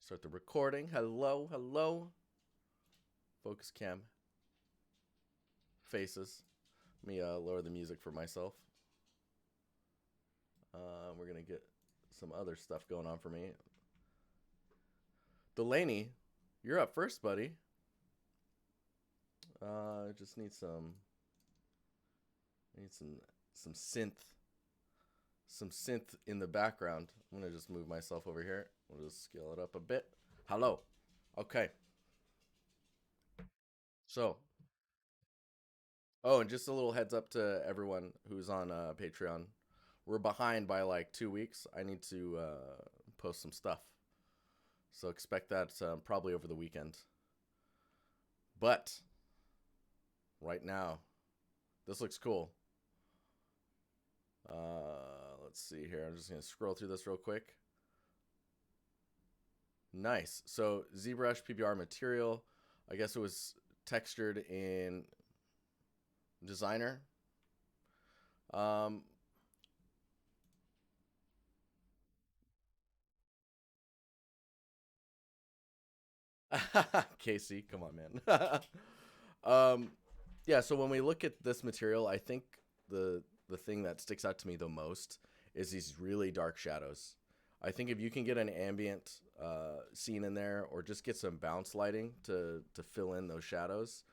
Start the recording. Hello, hello. Focus cam. Faces. Let me lower the music for myself. We're going to get some other stuff going on for me. Delaney, you're up first, buddy. Just need some. I need some synth in the background. I'm gonna just move myself over here. We'll just scale it up a bit. Hello. Okay. So, oh, and just a little heads up to everyone who's on Patreon. We're behind by like 2 weeks. I need to post some stuff. So expect that probably over the weekend. But right now, this looks cool. Let's see here. I'm just going to scroll through this real quick. Nice. So ZBrush PBR material. I guess it was textured in Designer. Um, Casey, come on, man. um, yeah. So when we look at this material, I think the thing that sticks out to me the most is these really dark shadows. I think if you can get an ambient scene in there, or just get some bounce lighting to fill in those shadows,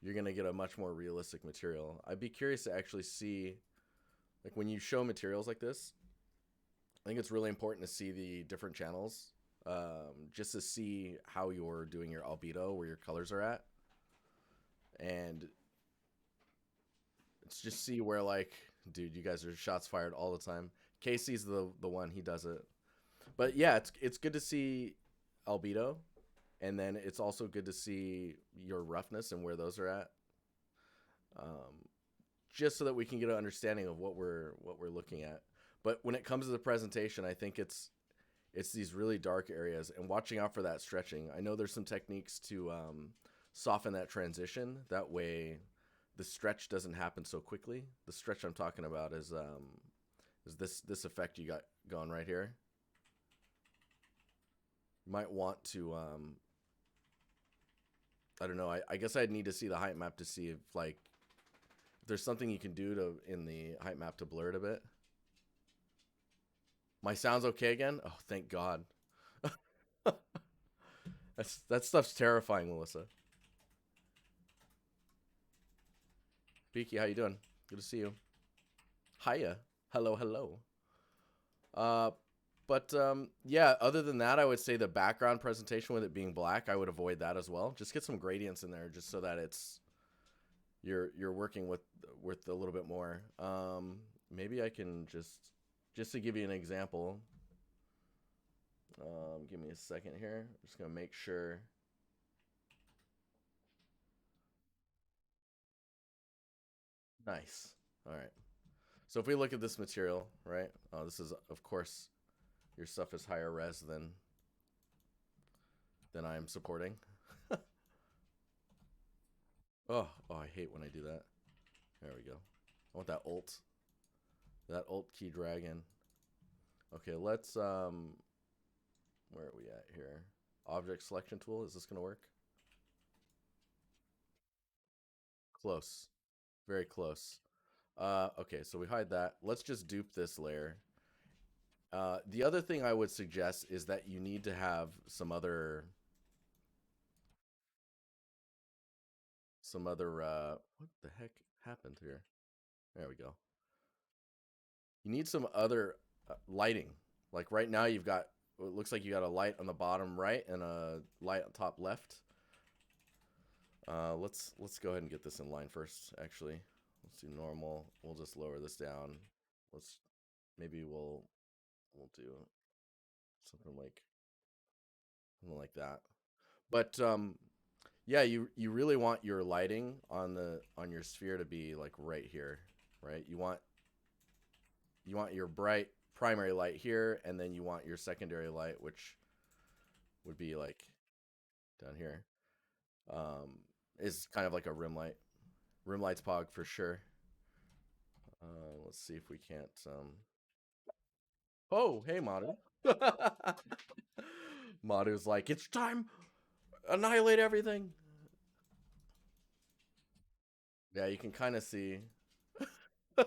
you're gonna get a much more realistic material. I'd be curious to actually see, like, when you show materials like this. I think it's really important to see the different channels, just to see how you're doing your albedo, where your colors are at, and it's just see where, like, dude, you guys are shots fired all the time. Casey's the one, he does it. But yeah, it's good to see albedo, and then it's also good to see your roughness and where those are at. Um, just so that we can get an understanding of what we're looking at. But when it comes to the presentation, I think it's these really dark areas and watching out for that stretching. I know there's some techniques to soften that transition. That way, the stretch doesn't happen so quickly. The stretch I'm talking about is this effect you got going right here. You might want to I don't know. I guess I'd need to see the height map to see if, like, if there's something you can do to in the height map to blur it a bit. My sound's okay again? Oh, thank God. That stuff's terrifying, Melissa. Beaky, how you doing? Good to see you. Hiya. Hello, hello. Uh, but yeah, other than that, I would say the background presentation with it being black, I would avoid that as well. Just get some gradients in there, just so that it's you're working with a little bit more. Maybe I can just to give you an example. Give me a second here. I'm just gonna make sure. Nice. All right. So if we look at this material, right? Oh, this is, of course, your stuff is higher res than I'm supporting. Oh, I hate when I do that. There we go. I want that alt key dragon. Okay, let's where are we at here? Object selection tool. Is this gonna work? Close, very close. Okay, so we hide that. Let's just dupe this layer. The other thing I would suggest is that you need to have some other what the heck happened here? There we go. You need some other lighting. Like right now, you've got, it looks like you got a light on the bottom right and a light on top left. Let's go ahead and get this in line first. Actually, let's do normal. We'll just lower this down. Let's maybe we'll do something like that. But yeah, you really want your lighting on your sphere to be like right here, right? You want your bright primary light here, and then you want your secondary light, which would be like down here. Is kind of like a rim light. Rim light's pog for sure. Let's see if we can't. Oh, hey, Manu. god, it was like, it's time, annihilate everything. Yeah, you can kind of see. Oh,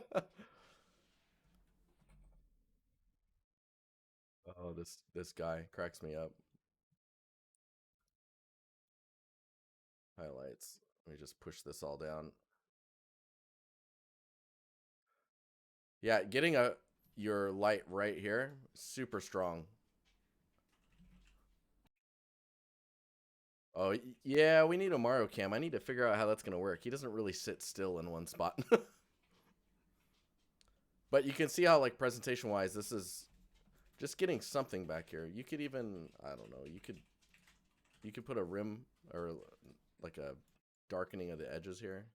this guy cracks me up. Highlights. Let me just push this all down. Yeah, getting a your light right here, super strong. Oh, yeah, we need a Mario cam. I need to figure out how that's going to work. He doesn't really sit still in one spot. But you can see how, like, presentation-wise, this is just getting something back here. You could even, I don't know, you could put a rim or like a darkening of the edges here.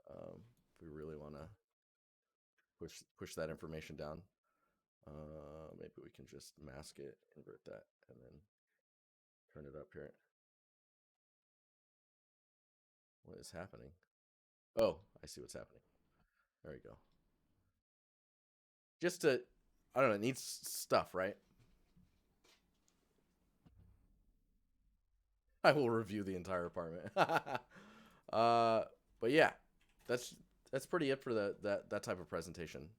If we really want to push that information down. Maybe we can just mask it, invert that, and then turn it up here. What is happening? Oh, I see what's happening. There we go. Just to, I don't know, it needs stuff, right? I will review the entire apartment. But yeah, that's that's pretty it for that type of presentation.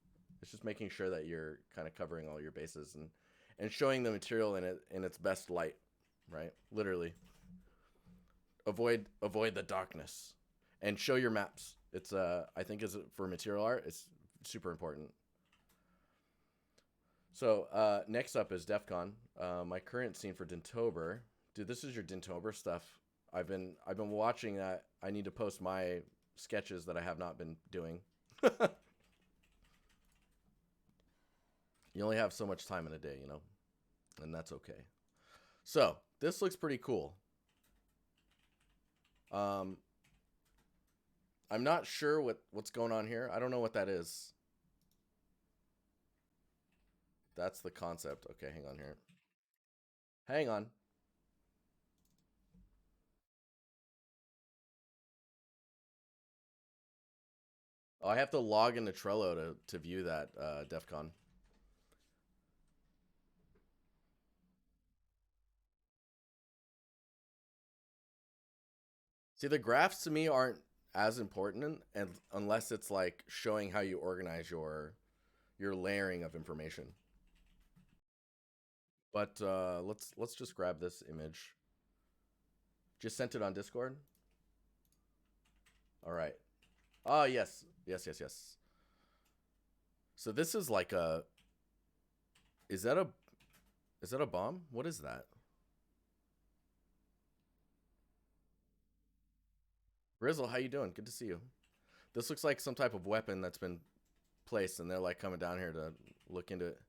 It's just making sure that you're kind of covering all your bases and showing the material in its best light, right? Literally, avoid the darkness and show your maps. It's I think is for material art, it's super important. So next up is DEF CON. My current scene for Dintober. Dude, this is your Dintober stuff. I've been watching that. I need to post my sketches that I have not been doing. You only have so much time in a day, you know, and that's okay. So this looks pretty cool. Um, I'm not sure what's going on here. I don't know what that is. That's the concept. Okay, hang on here. Hang on. Oh, I have to log into Trello to view that DEF CON. See, the graphs to me aren't as important, and unless it's like showing how you organize your layering of information. But let's just grab this image. Just sent it on Discord. All right. Oh yes, yes. So this is like a. Is that a? Is that a bomb? What is that? Rizzle, how you doing? Good to see you. This looks like some type of weapon that's been placed, and they're like coming down here to look into it.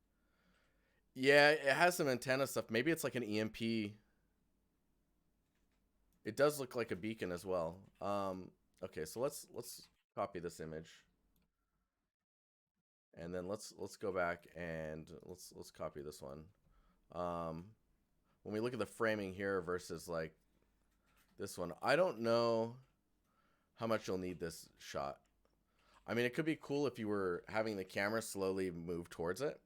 Yeah, it has some antenna stuff. Maybe it's like an EMP. It does look like a beacon as well. Okay, so let's copy this image, and then let's go back and let's copy this one. Um, when we look at the framing here versus like this one, I don't know how much you'll need this shot. I mean, it could be cool if you were having the camera slowly move towards it,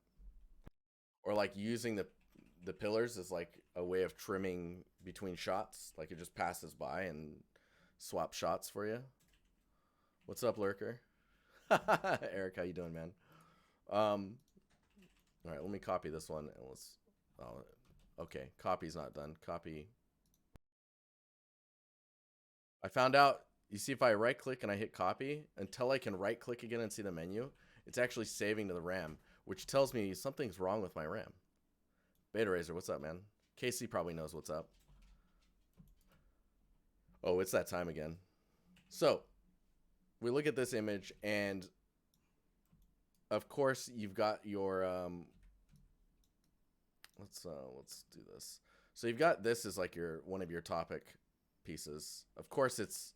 or like using the pillars as like a way of trimming between shots. Like it just passes by and swap shots for you. What's up, Lurker? Eric, how you doing, man? All right, let me copy this one and let's. Oh, okay, copy's not done. Copy. I found out. You see, if I right click and I hit copy, until I can right click again and see the menu, it's actually saving to the RAM, which tells me something's wrong with my RAM. Beta Razor, what's up, man? Casey probably knows what's up. Oh, it's that time again. So we look at this image, and of course you've got your let's do this. So you've got this as like your one of your topic pieces. Of course this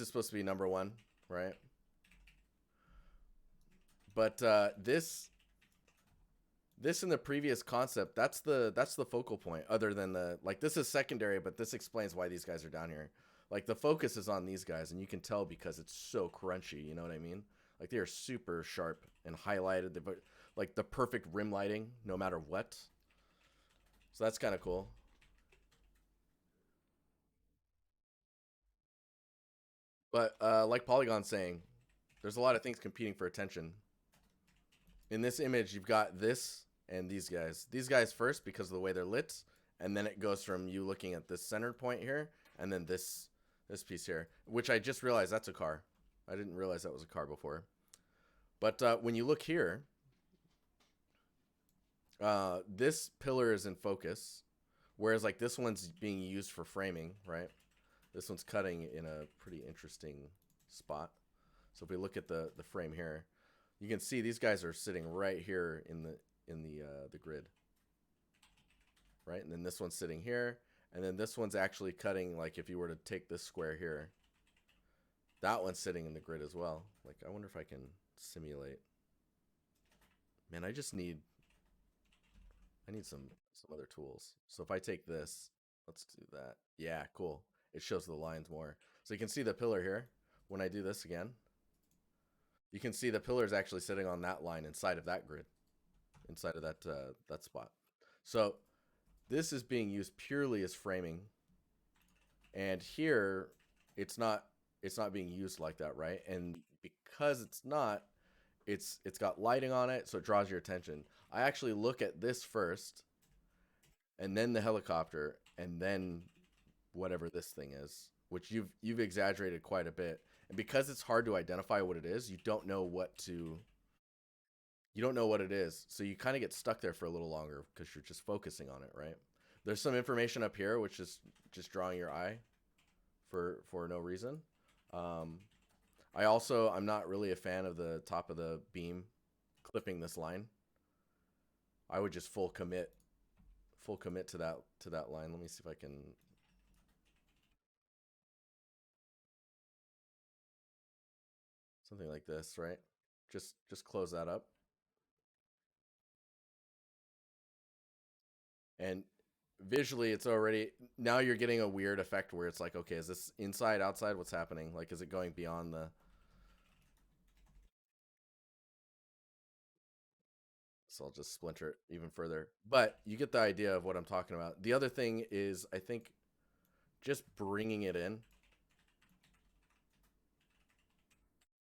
is supposed to be number one, right? But this in the previous concept, that's the focal point. Other than the like, this is secondary, but this explains why these guys are down here. Like the focus is on these guys, and you can tell because it's so crunchy. You know what I mean? Like they are super sharp and highlighted. Like the perfect rim lighting, no matter what. So that's kind of cool. But like Polygon's saying, there's a lot of things competing for attention. In this image, you've got this and these guys. These guys first because of the way they're lit, and then it goes from you looking at this centered point here, and then this piece here, which I just realized that's a car. I didn't realize that was a car before. But when you look here, this pillar is in focus, whereas like this one's being used for framing, right? This one's cutting in a pretty interesting spot. So if we look at the frame here, you can see these guys are sitting right here in the grid, right? And then this one's sitting here, and then this one's actually cutting. Like if you were to take this square here, that one's sitting in the grid as well. Like I wonder if I can simulate. Man, I need some other tools. So if I take this, let's do that. Yeah, cool. It shows the lines more. So you can see the pillar here. When I do this again, you can see the pillar is actually sitting on that line inside of that grid, inside of that spot. So this is being used purely as framing, and here it's not being used like that, right? And because it's not, it's got lighting on it, so it draws your attention. I actually look at this first, and then the helicopter, and then whatever this thing is, which you've exaggerated quite a bit. And because it's hard to identify what it is, you don't know what it is. So you kind of get stuck there for a little longer because you're just focusing on it, right? There's some information up here which is just drawing your eye for no reason. Um, I'm not really a fan of the top of the beam clipping this line. I would just full commit to that line. Let me see if I can something like this, right? Just close that up. And visually it's already, now you're getting a weird effect where it's like, okay, is this inside, outside, what's happening? Like is it going beyond the, so I'll just splinter it even further. But you get the idea of what I'm talking about. The other thing is I think just bringing it in,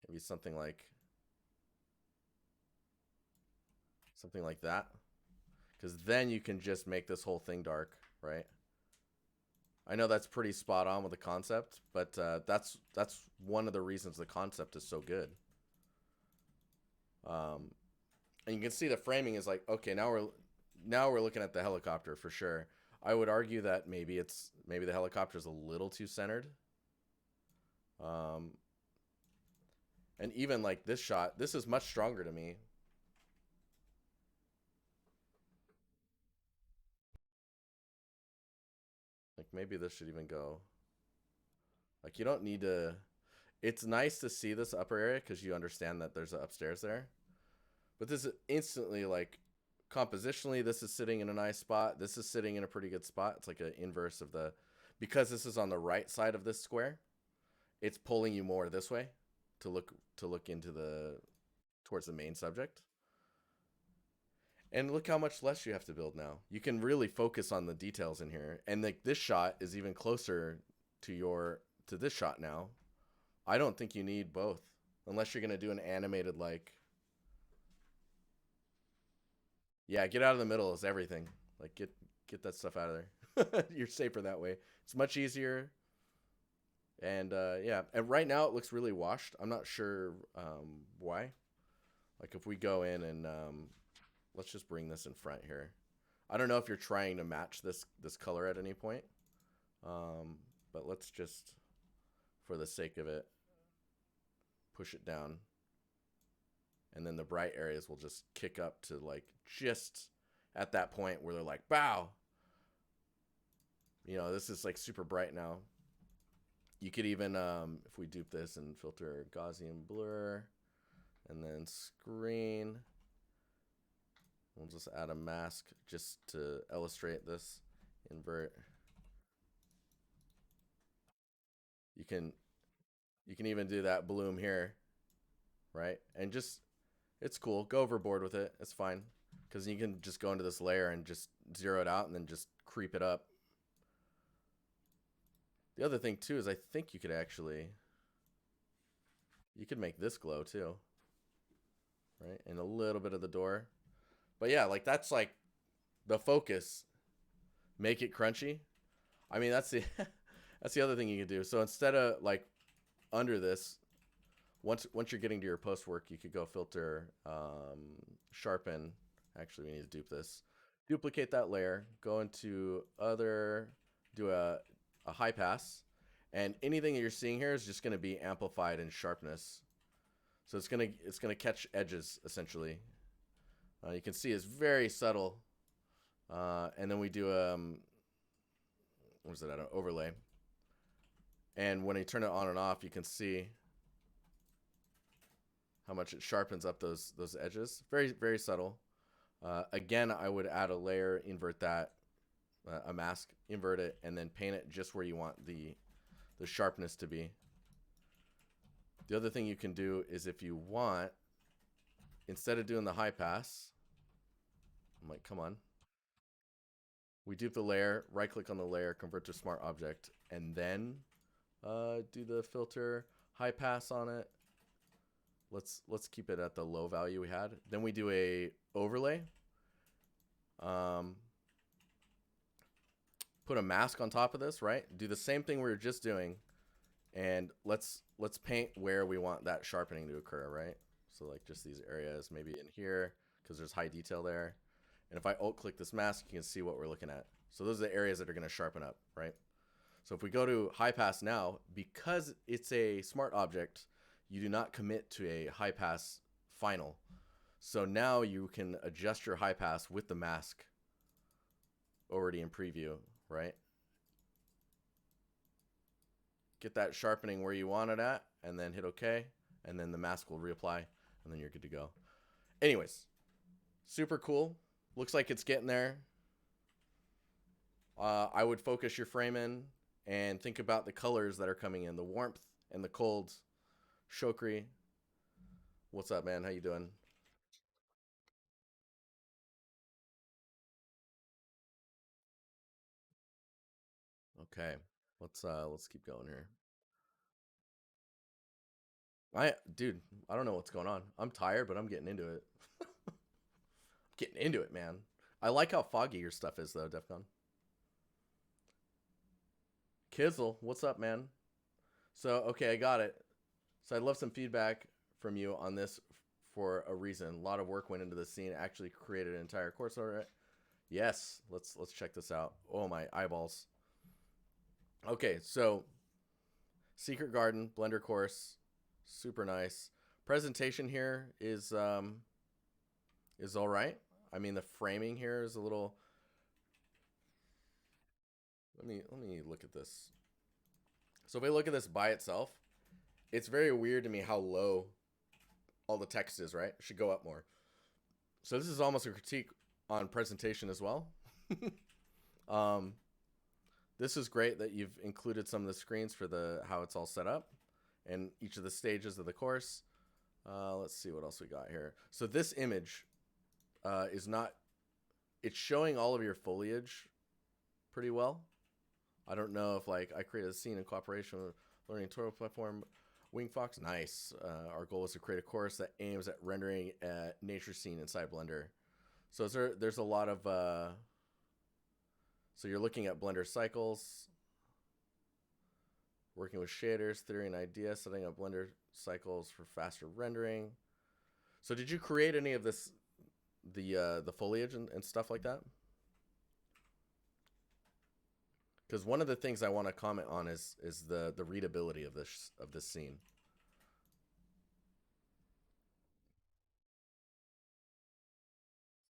maybe something like that, because then you can just make this whole thing dark, right? I know that's pretty spot on with the concept, but that's one of the reasons the concept is so good. Um, and you can see the framing is like, okay, now we're looking at the helicopter for sure. I would argue that maybe the helicopter is a little too centered. Um, and even like this shot, this is much stronger to me. Like maybe this should even go. Like you don't need to. It's nice to see this upper area because you understand that there's an upstairs there. But this is instantly like compositionally, this is sitting in a nice spot. This is sitting in a pretty good spot. It's like an inverse of the, because this is on the right side of this square, it's pulling you more this way to look into the towards the main subject. And look how much less you have to build now. You can really focus on the details in here. And like this shot is even closer to this shot now. I don't think you need both unless you're going to do an animated like, yeah, get out of the middle is everything. Like get that stuff out of there. You're safer that way. It's much easier. And yeah, and right now it looks really washed. I'm not sure why. Like if we go in and let's just bring this in front here. I don't know if you're trying to match this color at any point, but let's just, for the sake of it, push it down, and then the bright areas will just kick up to like just at that point where they're like, "Bow." You know, this is like super bright now. You could even, if we dupe this and filter Gaussian blur, and then screen, we'll just add a mask just to illustrate this. Invert. You can even do that bloom here, right? And just, it's cool. Go overboard with it. It's fine, because you can just go into this layer and just zero it out and then just creep it up. The other thing too is I think you could actually, you could make this glow too, right? And a little bit of the door. But yeah, like that's like the focus. Make it crunchy. I mean, that's the that's the other thing you can do. So instead of like under this, once you're getting to your post work, you could go filter, sharpen. Actually, we need to dupe this. Duplicate that layer. Go into other. Do a high pass, and anything that you're seeing here is just going to be amplified in sharpness. So it's gonna catch edges essentially. You can see it's very subtle. And then we do what was it? I don't know, overlay. And when you turn it on and off, you can see how much it sharpens up those edges. Very very subtle. Again, I would add a layer, invert that, a mask, invert it, and then paint it just where you want the sharpness to be. The other thing you can do is if you want, instead of doing the high pass, I'm like, come on. We dupe the layer, right click on the layer, convert to smart object, and then do the filter high pass on it. Let's keep it at the low value we had. Then we do a overlay. Put a mask on top of this, right? Do the same thing we were just doing, and let's paint where we want that sharpening to occur, right? So like just these areas, maybe in here, because there's high detail there. And if I alt click this mask, you can see what we're looking at. So those are the areas that are going to sharpen up, right? So if we go to high pass now, because it's a smart object, you do not commit to a high pass final. So now you can adjust your high pass with the mask already in preview, right? Get that sharpening where you want it at, and then hit OK, and then the mask will reapply, and then you're good to go. Anyways, super cool. Looks like it's getting there. I would focus your frame in and think about the colors that are coming in, the warmth and the cold. Shokri, what's up, man? How you doing? Okay, let's keep going here. Dude, I don't know what's going on. I'm tired, but I'm getting into it. Getting into it, man. I like how foggy your stuff is, though, Defcon. Kizzle, what's up, man? So, okay, I got it. So I'd love some feedback from you on this for a reason. A lot of work went into the scene. Actually created an entire course already. Yes, let's check this out. Oh, my eyeballs. Okay, so Secret Garden Blender course, super nice. Presentation here is all right. I mean, the framing here is a little. Let me look at this. So if I look at this by itself, it's very weird to me how low all the text is. Right, it should go up more. So this is almost a critique on presentation as well. um, this is great that you've included some of the screens for the how it's all set up and each of the stages of the course. Let's see what else we got here. So this image is not, it's showing all of your foliage pretty well. I don't know if like I created a scene in cooperation with learning tutorial platform Wingfox. Nice. Our goal is to create a course that aims at rendering a nature scene inside Blender. So there's a lot of, so you're looking at Blender cycles, working with shaders, theory and ideas, setting up Blender cycles for faster rendering. So did you create any of this, the foliage and stuff like that? Because one of the things I want to comment on is the readability of this scene.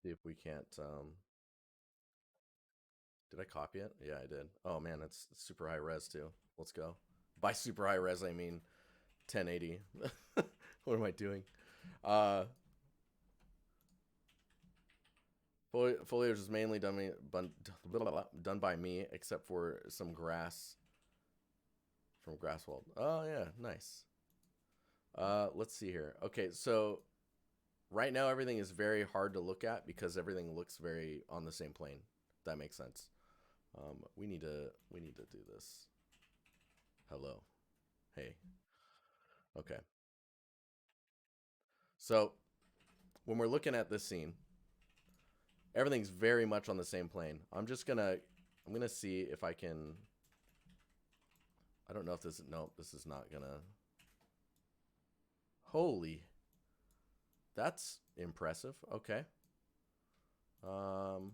See if we can't. Did I copy it? Yeah, I did. Oh man, it's super high res too. Let's go. By super high res, I mean 1080. What am I doing? Uh, Foliage is mainly done by me, except for some grass from Grasswald. Oh yeah, nice. Let's see here. Okay, so right now everything is very hard to look at because everything looks very on the same plane. that makes sense. We need to do this. Hello. Hey. Okay. So when we're looking at this scene, everything's very much on the same plane. I'm gonna see if I can. I don't know if this. No, this is not gonna. Holy, that's impressive. Okay. Um.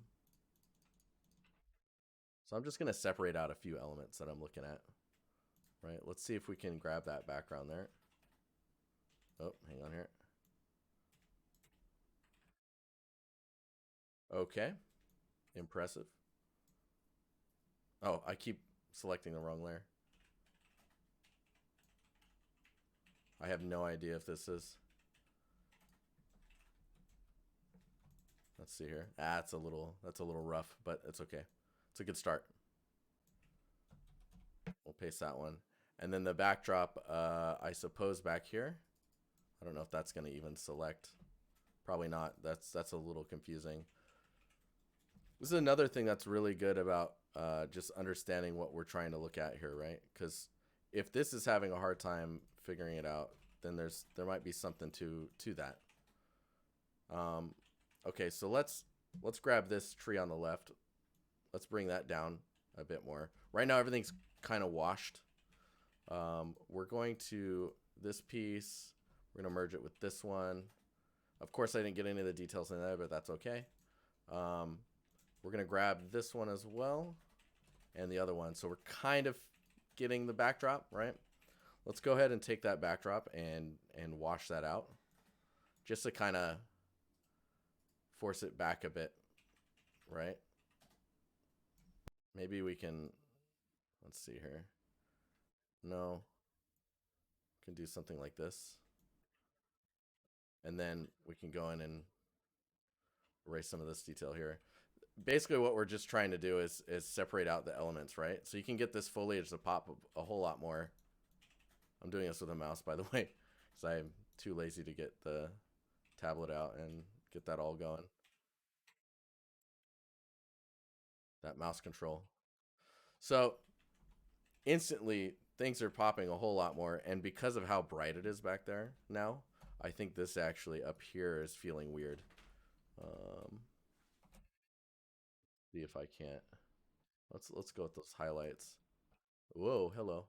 So I'm just gonna separate out a few elements that I'm looking at. Right. Let's see if we can grab that background there. Oh, hang on here. Okay. Impressive. Oh, I keep selecting the wrong layer. I have no idea if this is. Let's see here. Ah, that's a little rough, but it's okay. It's a good start. We'll paste that one. And then the backdrop, I suppose back here. I don't know if that's going to even select. Probably not. That's a little confusing. This is another thing that's really good about just understanding what we're trying to look at here, right? Because if this is having a hard time figuring it out, then there might be something to that. Okay, so let's grab this tree on the left. Let's bring that down a bit more. Right now, everything's kind of washed. We're going to this piece. We're gonna merge it with this one. Of course, I didn't get any of the details in there, but that's okay. We're gonna grab this one as well, and the other one. So we're kind of getting the backdrop, right? Let's go ahead and take that backdrop and wash that out, just to kind of force it back a bit, right? Maybe we can. Let's see here. No, can do something like this, and then we can go in and erase some of this detail here. Basically, what we're just trying to do is separate out the elements, right? So you can get this foliage to pop a whole lot more. I'm doing this with a mouse, by the way, because I'm too lazy to get the tablet out and get that all going. That mouse control. So instantly, things are popping a whole lot more, and because of how bright it is back there now, I think this actually up here is feeling weird. See if I can't. Let's go with those highlights. Whoa, hello.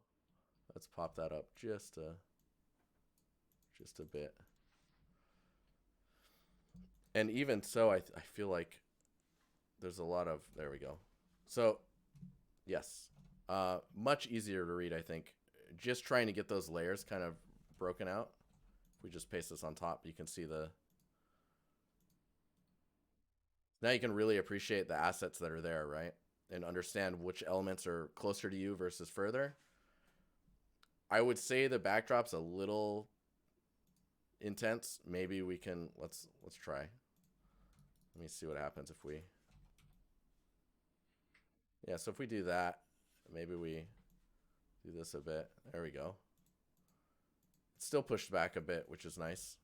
Let's pop that up just a bit. And even so, I feel like there's a lot of, there we go. So yes, much easier to read, I think. Just trying to get those layers kind of broken out. If we just paste this on top, you can see the, now you can really appreciate the assets that are there, right? And understand which elements are closer to you versus further. I would say the backdrop's a little intense. Maybe we can, let's try. Let me see what happens if we, yeah, so if we do that, maybe we do this a bit. There we go. It's still pushed back a bit, which is nice.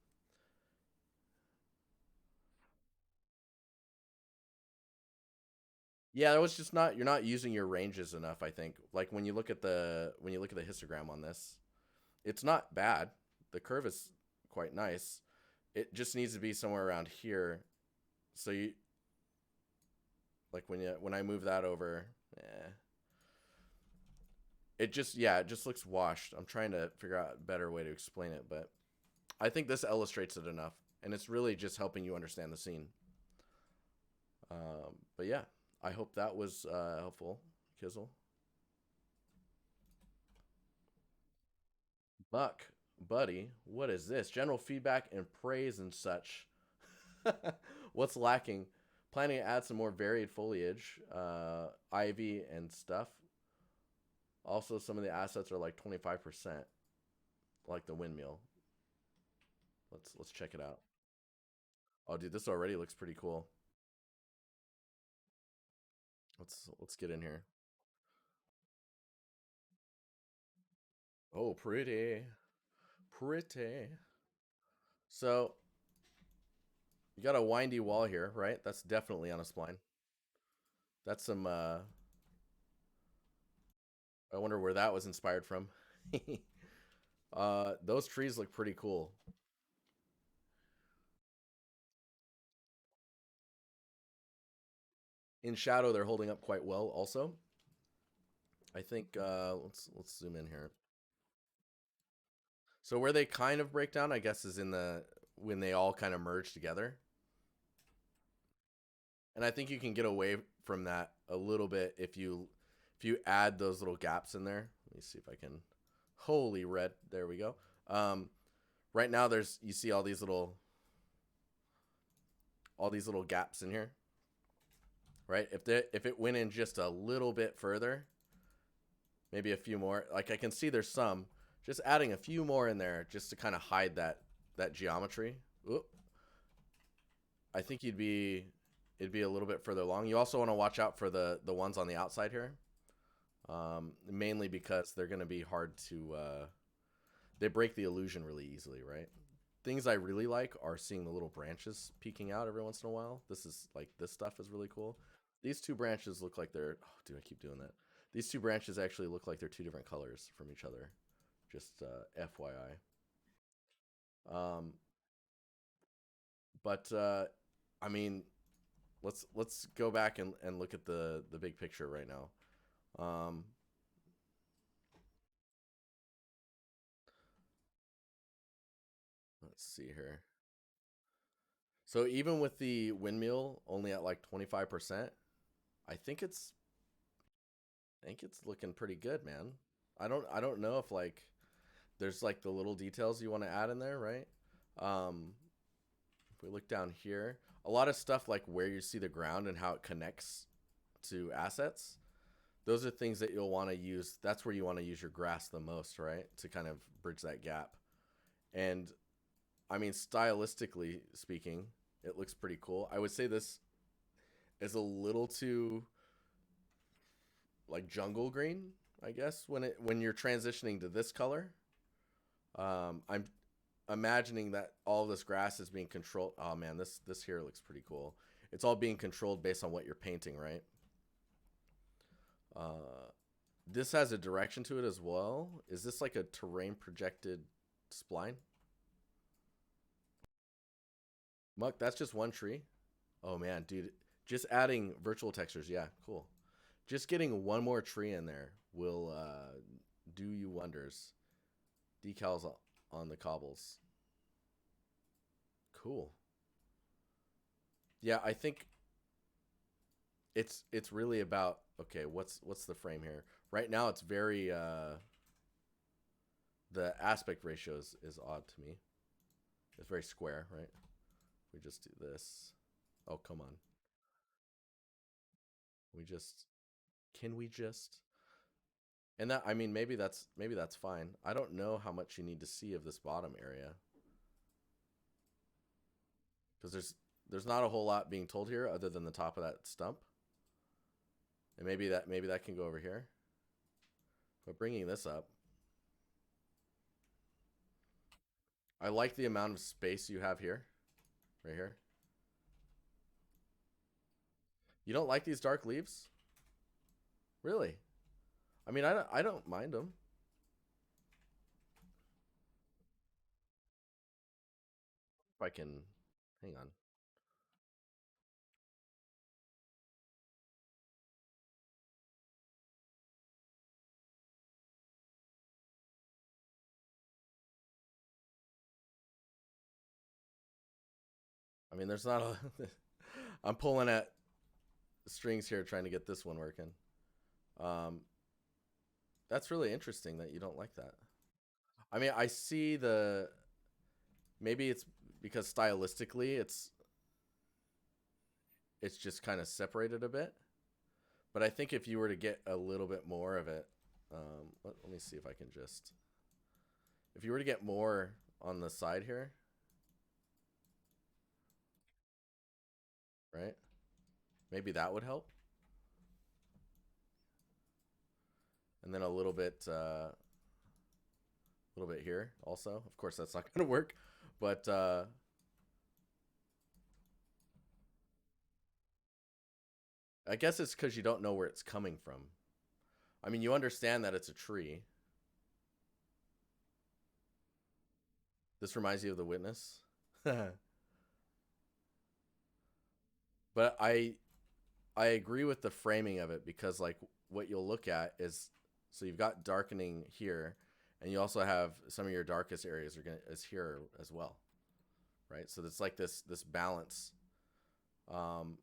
Yeah, it was just not, you're not using your ranges enough, I think. Like when you look at the histogram on this, it's not bad. The curve is quite nice. It just needs to be somewhere around here. So you, like when I move that over, it just, yeah, it just looks washed. I'm trying to figure out a better way to explain it, but I think this illustrates it enough, and it's really just helping you understand the scene. But yeah, I hope that was helpful, Kizzle. Buck, buddy, what is this? General feedback and praise and such. What's lacking? Planning to add some more varied foliage, ivy and stuff. Also, some of the assets are like 25%, like the windmill. Let's check it out. Oh, dude, this already looks pretty cool. Let's get in here. Oh, pretty, pretty. So you got a windy wall here, right? That's definitely on a spline. That's some. I wonder where that was inspired from. Those trees look pretty cool. In shadow, they're holding up quite well. Also, I think let's zoom in here. So where they kind of break down, I guess, is in the when they all kind of merge together. And I think you can get away from that a little bit if you add those little gaps in there. Let me see if I can. Holy red! There we go. Right now, there's you see all these little gaps in here, right? If it went in just a little bit further, maybe a few more. Like I can see there's some. Just adding a few more in there just to kind of hide that geometry. Oop, I think it'd be a little bit further along. You also want to watch out for the ones on the outside here, mainly because they're going to be hard to. They break the illusion really easily, right? Things I really like are seeing the little branches peeking out every once in a while. This is like this stuff is really cool. These two branches look like they're. Oh, dude, I keep doing that. These two branches actually look like they're two different colors from each other. Just FYI. But I mean, let's go back and look at the big picture right now. Um, let's see here. So even with the windmill only at like 25%, I think it's looking pretty good, man. I don't know if like there's like the little details you want to add in there, right? Um, if we look down here, a lot of stuff like where you see the ground and how it connects to assets. Those are things that you'll want to use. That's where you want to use your grass the most, right? To kind of bridge that gap. And I mean, stylistically speaking, it looks pretty cool. I would say this is a little too like jungle green, I guess, when you're transitioning to this color. I'm imagining that all this grass is being controlled. Oh man, this here looks pretty cool. It's all being controlled based on what you're painting, right? Uh, this has a direction to it as well. Is this like a terrain projected spline? Muck, that's just one tree. Oh man, dude, just adding virtual textures, yeah, cool. Just getting one more tree in there will do you wonders. Decals on the cobbles. Cool. Yeah, I think it's really about okay, what's the frame here? Right now it's very the aspect ratio is odd to me. It's very square, right? We just do this. Oh, come on. We just can we just and that I mean maybe that's fine. I don't know how much you need to see of this bottom area because there's not a whole lot being told here other than the top of that stump. And maybe that can go over here. But bringing this up, I like the amount of space you have here, right here. You don't like these dark leaves? Really? I mean, I don't mind them. If I can, hang on. I mean, there's not a. I'm pulling at strings here trying to get this one working. Um, that's really interesting that you don't like that. I mean, I see the maybe it's because stylistically it's just kind of separated a bit. But I think if you were to get a little bit more of it, let me see if I can just. If you were to get more on the side here, right? Maybe that would help. And then a little bit here also. Of course, that's not going to work, but I guess it's because you don't know where it's coming from. I mean, you understand that it's a tree. This reminds you of The Witness. But I agree with the framing of it because like what you'll look at is so you've got darkening here, and you also have some of your darkest areas are gonna is here as well, right? So it's like this balance. Um,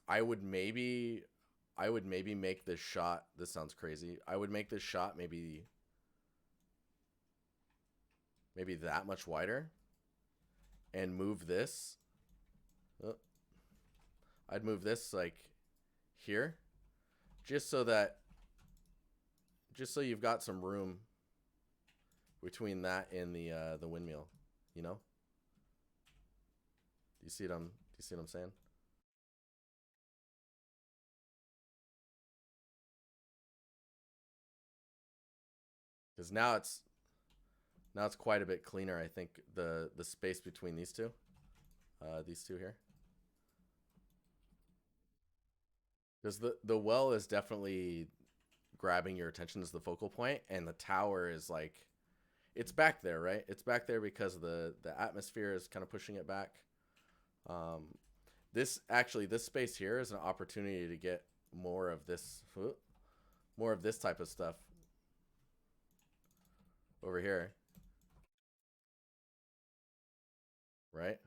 I would maybe I would maybe make this shot. This sounds crazy. I would make this shot maybe that much wider and move this. Oh, I'd move this like here, just so that just so you've got some room between that and the windmill. You know? Do you see what I'm saying? Because now it's quite a bit cleaner. I think the space between these two here, because the well is definitely grabbing your attention as the focal point, and the tower is like it's back there, right? It's back there because the atmosphere is kind of pushing it back. Um, this space here is an opportunity to get more of more of this type of stuff over here, right?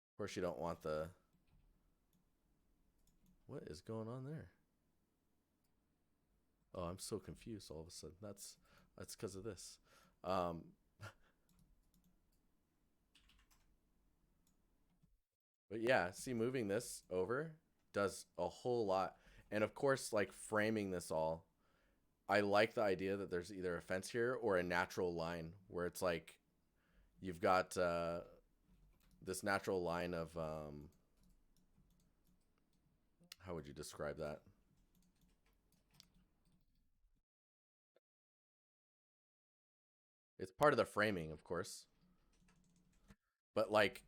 Of course, you don't want the what is going on there? Oh, I'm so confused all of a sudden. That's because of this. Um, but yeah, see, moving this over does a whole lot, and of course, like framing this all, I like the idea that there's either a fence here or a natural line where it's like you've got this natural line of how would you describe that? It's part of the framing, of course, but like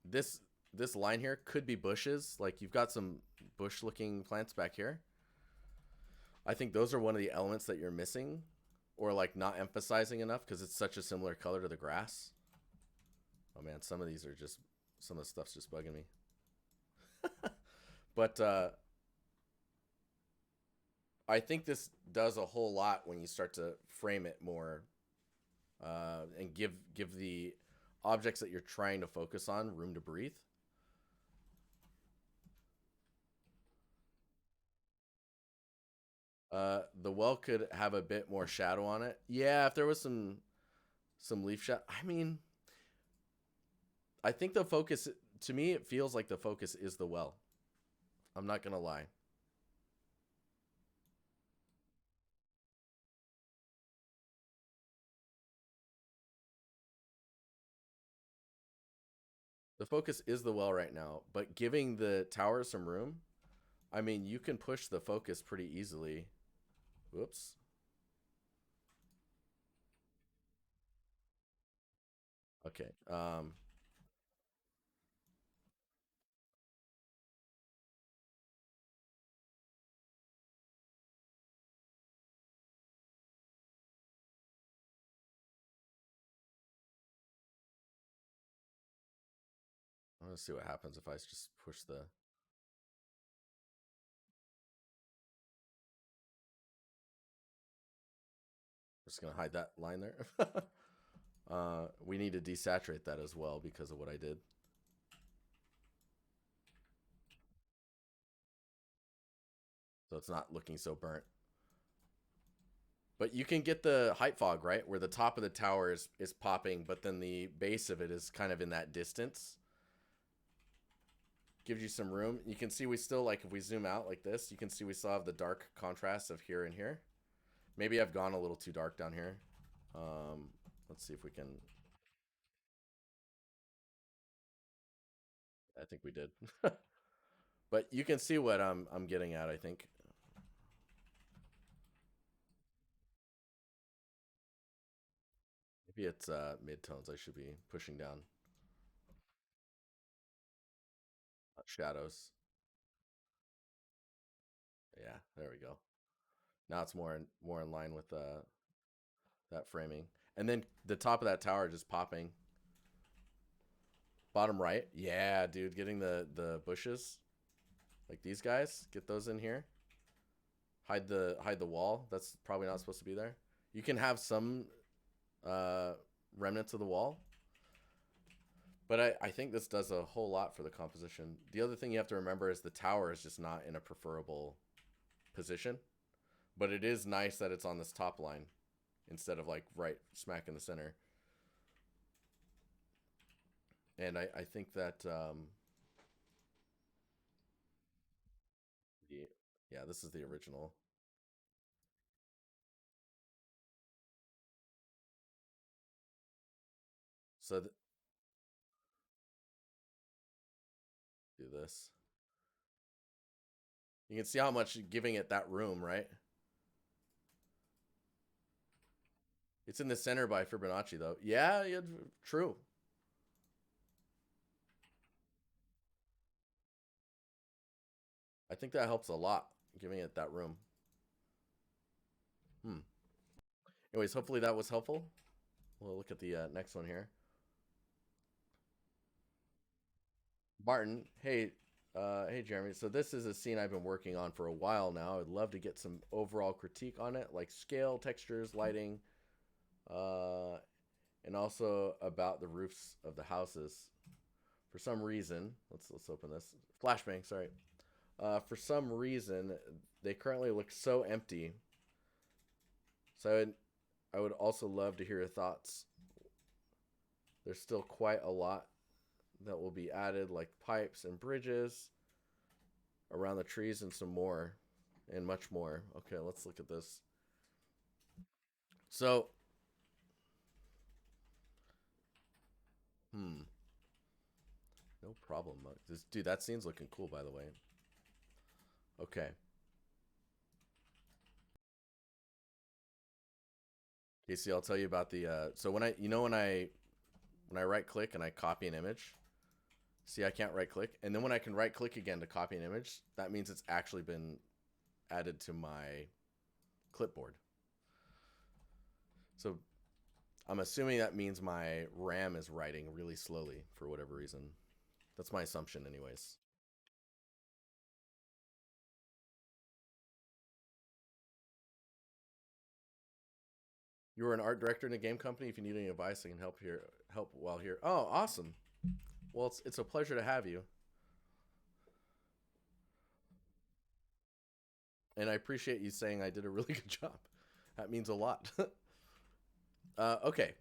this this line here could be bushes. Like you've got some bush looking plants back here. I think those are one of the elements that you're missing or like not emphasizing enough because it's such a similar color to the grass. Oh man, some of the stuff's just bugging me. But I think this does a whole lot when you start to frame it more and give the objects that you're trying to focus on room to breathe. The well could have a bit more shadow on it. Yeah, if there was some leaf shadow. I mean, I think the focus to me it feels like the focus is the well. I'm not gonna lie. The focus is the well right now, but giving the tower some room, I mean, you can push the focus pretty easily. Whoops. Okay. I'm gonna see what happens if I just push the. I'm just gonna hide that line there. We need to desaturate that as well because of what I did. So it's not looking so burnt. But you can get the height fog, right? Where the top of the tower is popping, but then the base of it is kind of in that distance. Gives you some room. You can see we still, like, if we zoom out like this, you can see we still have the dark contrast of here and here. Maybe I've gone a little too dark down here. Let's see if we can. I think we did. But you can see what I'm getting at, I think. Maybe it's mid-tones I should be pushing down. Shadows. Yeah, there we go. Now it's more in line with that framing. And then the top of that tower just popping. Bottom right. Yeah, dude, getting the bushes like these guys, get those in here. Hide the wall. That's probably not supposed to be there. You can have some uh remnants of the wall, but I think this does a whole lot for the composition. The other thing you have to remember is the tower is just not in a preferable position, but it is nice that it's on this top line instead of like right smack in the center. And I think that the yeah, this is the original. So do this. You can see how much giving it that room, right? It's in the center by Fibonacci though. Yeah, yeah, true. I think that helps a lot, giving it that room. Hmm. Anyways, hopefully that was helpful. We'll look at the next one here. Martin, hey Jeremy. So this is a scene I've been working on for a while now. I'd love to get some overall critique on it, like scale, textures, lighting, uh, and also about the roofs of the houses. For some reason, let's open this. Flashbang, sorry. For some reason, they currently look so empty. So I would also love to hear your thoughts. There's still quite a lot that will be added, like pipes and bridges around the trees and some more and much more. Okay, let's look at this. So, hmm, no problem. This dude, that scene's looking cool, by the way. Okay, Casey, I'll tell you about the. So when I right click and I copy an image, see I can't right click, and then when I can right click again to copy an image, that means it's actually been added to my clipboard. So I'm assuming that means my RAM is writing really slowly for whatever reason. That's my assumption, anyways. You were an art director in a game company. If you need any advice, I can help while here. Oh, awesome. Well, it's a pleasure to have you, and I appreciate you saying I did a really good job. That means a lot. Okay,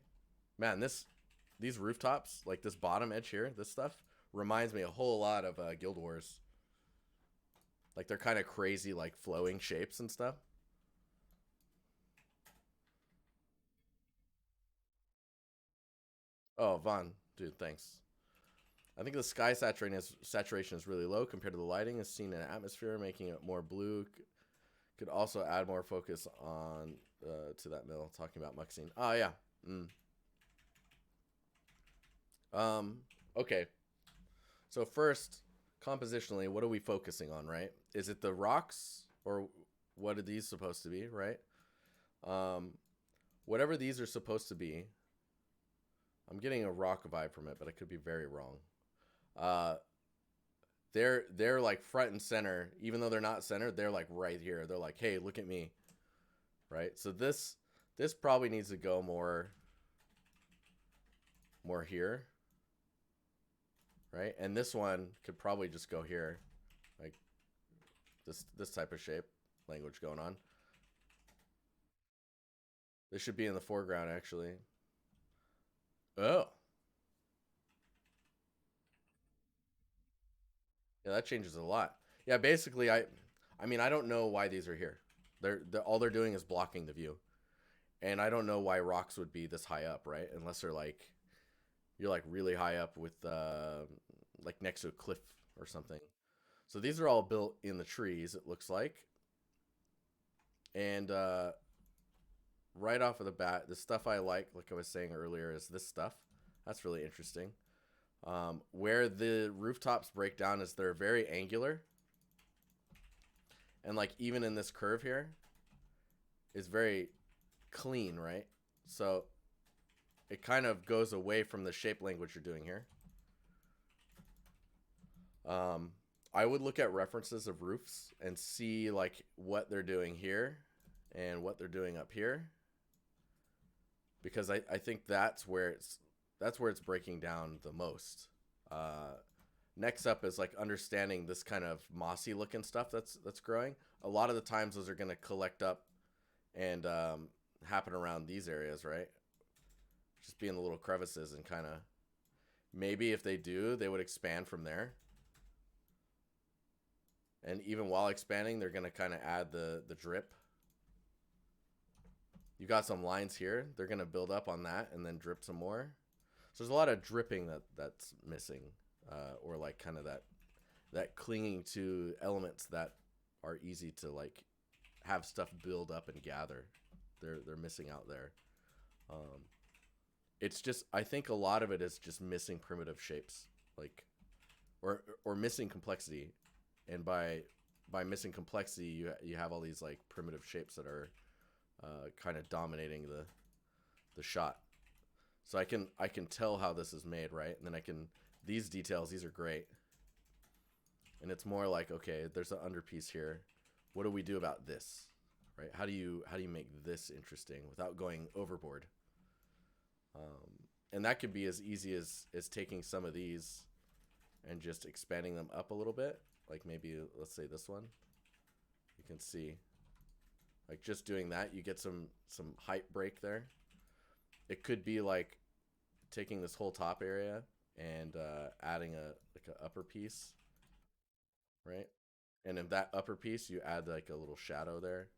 man, these rooftops, like this bottom edge here, this stuff reminds me a whole lot of Guild Wars. Like they're kind of crazy, like flowing shapes and stuff. Oh, Vaughn, dude, thanks. I think the sky saturation is really low compared to the lighting is seen in atmosphere, making it more blue. Could also add more focus on to that middle. Talking about Muxine. Oh yeah. Mm. Um. Okay. So first, compositionally, what are we focusing on? Right? Is it the rocks or what are these supposed to be? Right? Um. Whatever these are supposed to be, I'm getting a rock vibe from it, but I could be very wrong. Uh, they're like front and center, even though they're not centered. They're like right here. They're like, hey, look at me, right? So this probably needs to go more here, right? And this one could probably just go here, like this type of shape language going on. This should be in the foreground actually. Oh, yeah, that changes a lot. Yeah, basically, I mean, I don't know why these are here. They're all they're doing is blocking the view, and I don't know why rocks would be this high up, right? Unless they're like you're like really high up with like next to a cliff or something. So these are all built in the trees. It looks like, and right off of the bat, the stuff I like I was saying earlier, is this stuff. That's really interesting. Where the rooftops break down is they're very angular. And like even in this curve here is very clean, right? So it kind of goes away from the shape language you're doing here. I would look at references of roofs and see like what they're doing here and what they're doing up here, because I think that's where it's breaking down the most. Next up is like understanding this kind of mossy looking stuff that's growing. A lot of the times those are going to collect up and happen around these areas, right? Just being the little crevices, and kind of maybe if they do, they would expand from there. And even while expanding, they're going to kind of add the drip. You got some lines here. They're going to build up on that and then drip some more. So there's a lot of dripping that's missing, or like kind of that clinging to elements that are easy to like have stuff build up and gather. They're missing out there. It's just, I think a lot of it is just missing primitive shapes, like or missing complexity. And by missing complexity, you have all these like primitive shapes that are kind of dominating the shot. So I can tell how this is made, right? And then these details, these are great. And it's more like, okay, there's an underpiece here. What do we do about this, right? How do you make this interesting without going overboard? And that could be as easy as taking some of these and just expanding them up a little bit. Like maybe, let's say this one. You can see, like just doing that, you get some height break there. It could be like taking this whole top area and adding an upper piece, right? And in that upper piece, you add like a little shadow there,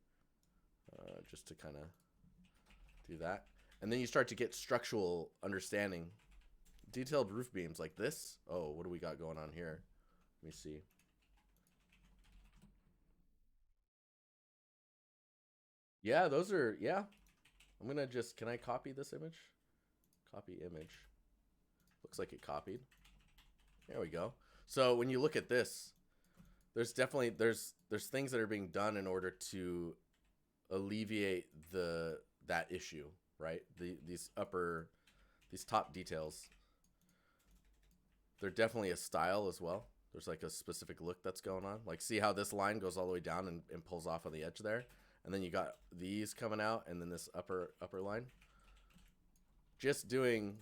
just to kind of do that. And then you start to get structural understanding. Detailed roof beams like this. Oh, what do we got going on here? Let me see. Yeah, those are, yeah. I'm going to just, can I copy this image? Copy image. Looks like it copied. There we go. So when you look at this, there's definitely, there's things that are being done in order to alleviate that issue, right? These top details. They're definitely a style as well. There's like a specific look that's going on. Like see how this line goes all the way down and pulls off on the edge there? And then you got these coming out, and then this upper line. Just doing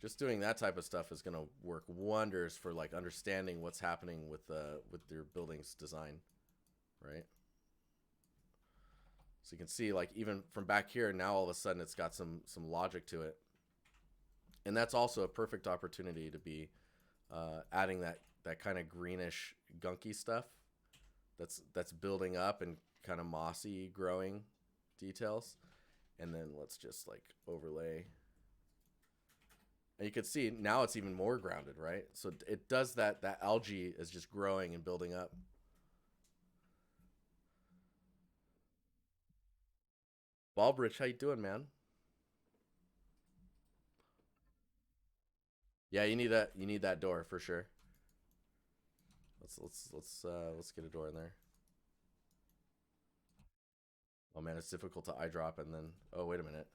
that type of stuff is gonna work wonders for like understanding what's happening with your building's design, right? So you can see like even from back here now, all of a sudden it's got some logic to it, and that's also a perfect opportunity to be adding that kind of greenish gunky stuff that's building up and kind of mossy growing details. And then let's just like overlay, and you can see now it's even more grounded, right? So it does that algae is just growing and building up. Ballbridge, how you doing, man? Yeah, you need that door for sure. Let's get a door in there. Oh man, it's difficult to eye drop, and then, oh wait a minute.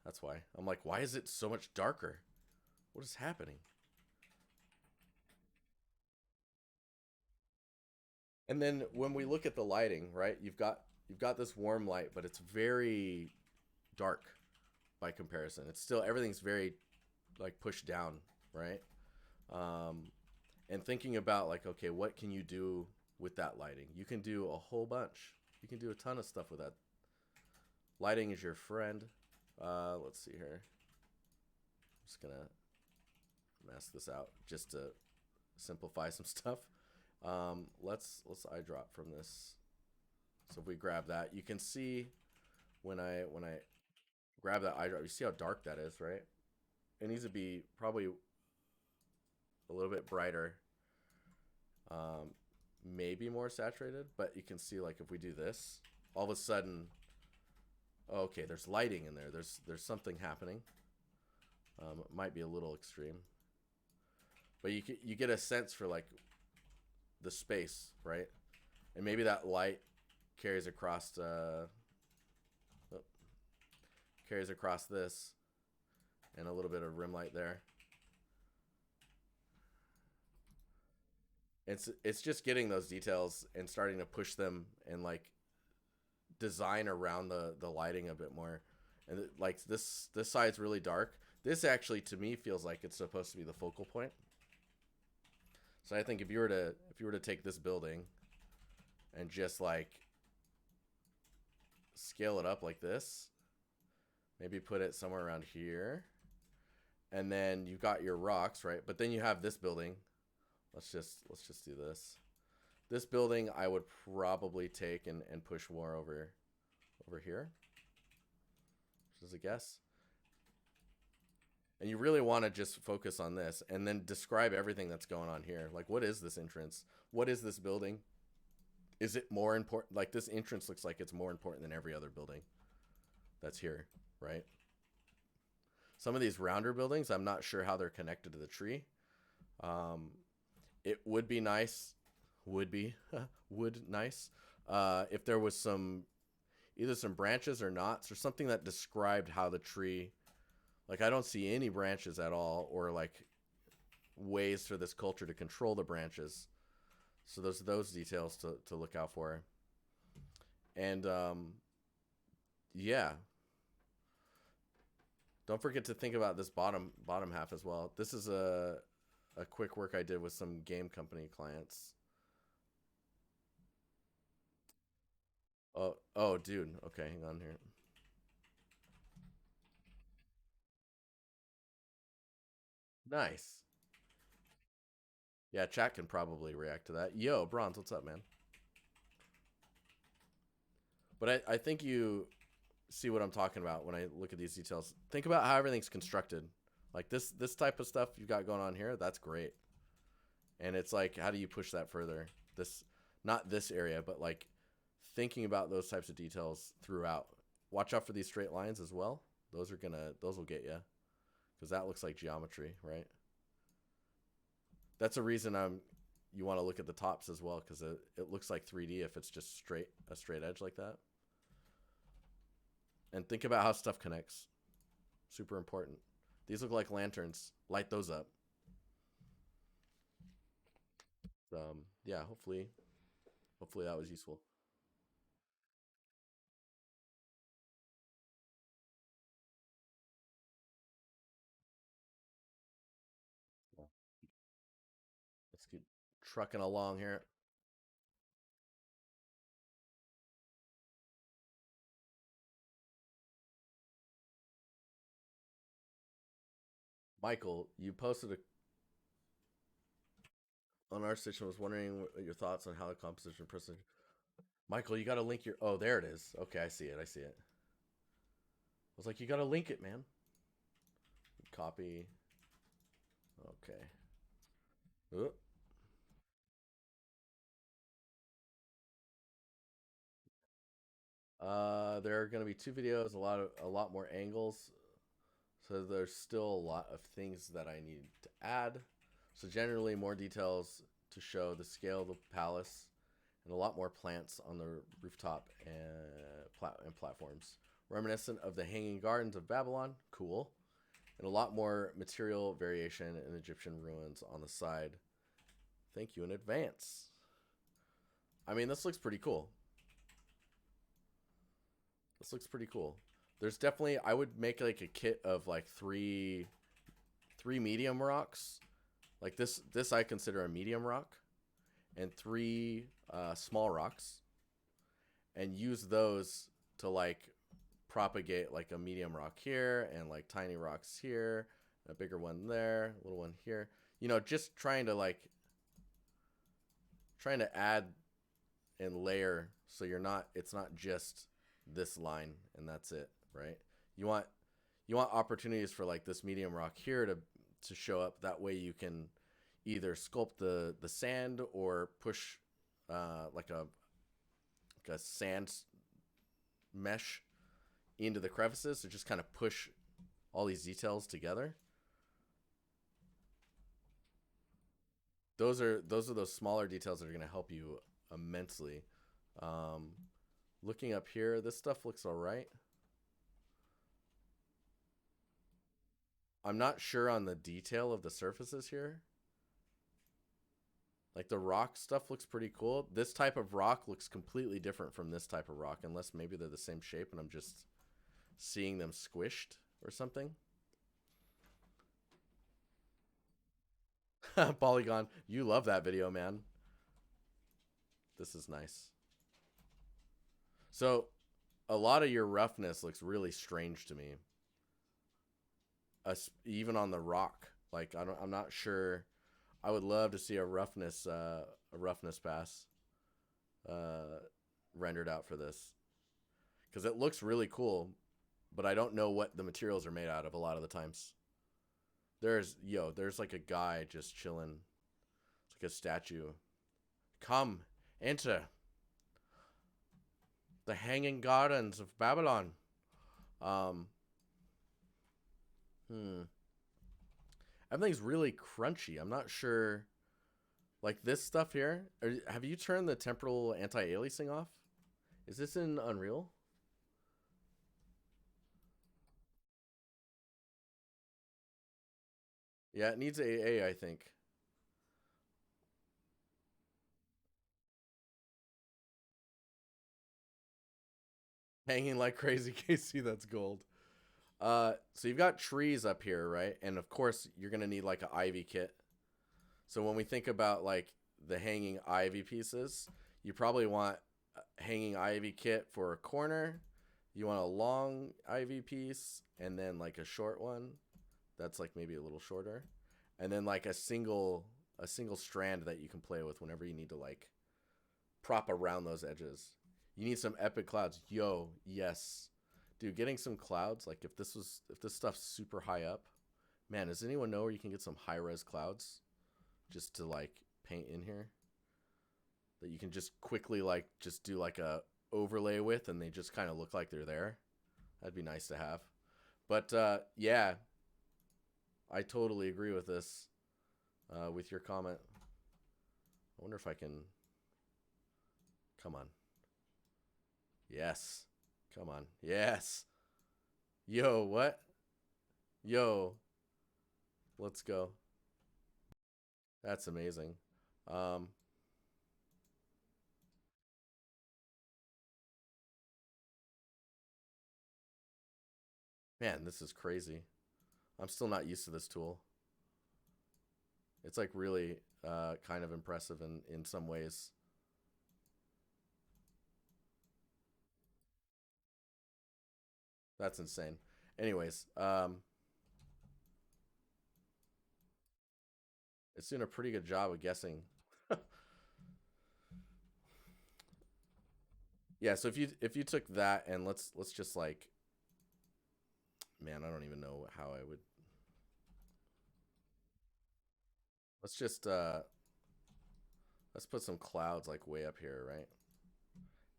That's why. I'm like, why is it so much darker? What is happening? And then when we look at the lighting, right? You've got this warm light, but it's very dark by comparison. It's still, everything's very like pushed down, right? And thinking about like, okay, what can you do with that lighting? You can do a whole bunch. You can do a ton of stuff with that. Lighting is your friend. Let's see here. I'm just gonna mask this out just to simplify some stuff. Let's eye drop from this. So if we grab that, you can see when I grab that eye drop, you see how dark that is, right? It needs to be probably a little bit brighter, maybe more saturated, but you can see like if we do this, all of a sudden Oh, okay, there's lighting in there. There's something happening. It might be a little extreme, but you get a sense for like the space, right? And maybe that light carries across oh, carries across this, and a little bit of rim light there. It's just getting those details and starting to push them and like design around the lighting a bit more. And like this side's really dark. This actually to me feels like it's supposed to be the focal point. So I think if you were to take this building and just like scale it up like this, maybe put it somewhere around here, and then you've got your rocks, right? But then you have this building. Let's just do this. This building I would probably take and push more over here, just as a guess. And you really want to just focus on this and then describe everything that's going on here. Like, what is this entrance? What is this building? Is it more important? Like, this entrance looks like it's more important than every other building that's here, right? Some of these rounder buildings, I'm not sure how they're connected to the tree. Um, it would be nice, would be, would nice, if there was either some branches or knots or something that described how the tree, like I don't see any branches at all, or like ways for this culture to control the branches. So those details to look out for. And yeah, don't forget to think about this bottom half as well. This is a quick work I did with some game company clients. Oh, dude. Okay, hang on here. Nice. Yeah, chat can probably react to that. Yo, Bronze, what's up, man? But I think you see what I'm talking about when I look at these details. Think about how everything's constructed. Like this type of stuff you got going on here, that's great. And it's like, how do you push that further? This, not this area, but like thinking about those types of details throughout. Watch out for these straight lines as well. Those will get you, because that looks like geometry, right? That's a reason you want to look at the tops as well, because it looks like 3D if it's just a straight edge like that. And think about how stuff connects. Super important. These look like lanterns. Light those up. Yeah, hopefully that was useful. Let's keep trucking along here. Michael, you posted on our station, was wondering what your thoughts on how the composition person. Michael, you got to link your. Oh, there it is. Okay, I see it. I see it. I was like, you got to link it, man. Copy. Okay. Ooh. There are going to be two videos, a lot more angles. So there's still a lot of things that I need to add. So generally more details to show the scale of the palace, and a lot more plants on the rooftop and platforms, reminiscent of the Hanging Gardens of Babylon. Cool. And a lot more material variation in Egyptian ruins on the side. Thank you in advance. I mean, this looks pretty cool. This looks pretty cool. There's definitely, I would make like a kit of like three medium rocks. Like this I consider a medium rock, and three small rocks, and use those to like propagate like a medium rock here and like tiny rocks here, a bigger one there, a little one here. Just trying to add and layer, so it's not just this line and that's it, right? You want opportunities for like this medium rock here to show up. That way you can either sculpt the sand or push like a sand mesh into the crevices to just kind of push all these details together. Those are those smaller details that are going to help you immensely. Um, Looking up here, this stuff looks all right. I'm not sure on the detail of the surfaces here. Like the rock stuff looks pretty cool. This type of rock looks completely different from this type of rock, unless maybe they're the same shape and I'm just seeing them squished or something. Polygon, you love that video, man. This is nice. So, a lot of your roughness looks really strange to me. Even on the rock, like I'm not sure. I would love to see a roughness pass uh, rendered out for this because it looks really cool, but I don't know what the materials are made out of a lot of the times. There's like a guy just chilling. It's like a statue. Come, enter the hanging gardens of Babylon. Um, hmm. Everything's really crunchy. I'm not sure. Like this stuff here. Have you turned the temporal anti-aliasing off? Is this in Unreal? Yeah, it needs AA, I think. Hanging like crazy, Casey. That's gold. So you've got trees up here, right? And of course, you're gonna need like an ivy kit. So when we think about like the hanging ivy pieces, you probably want a hanging ivy kit for a corner. You want a long ivy piece and then like a short one that's like maybe a little shorter. And then like a single strand that you can play with whenever you need to like prop around those edges. You need some epic clouds. Yo, yes. Dude, getting some clouds, like if this stuff's super high up, man, does anyone know where you can get some high res clouds just to like paint in here? That you can just quickly like just do like a overlay with and they just kind of look like they're there. That'd be nice to have. But yeah, I totally agree with this, with your comment. I wonder if I can. Come on. Yes. Come on. Yes. Yo, what? Yo, let's go. That's amazing. Um, Man, this is crazy. I'm still not used to this tool. It's like really kind of impressive in some ways. That's insane. Anyways, it's doing a pretty good job of guessing. Yeah, so if you took that and let's just like, man, I don't even know how I would. Let's just let's put some clouds like way up here, right?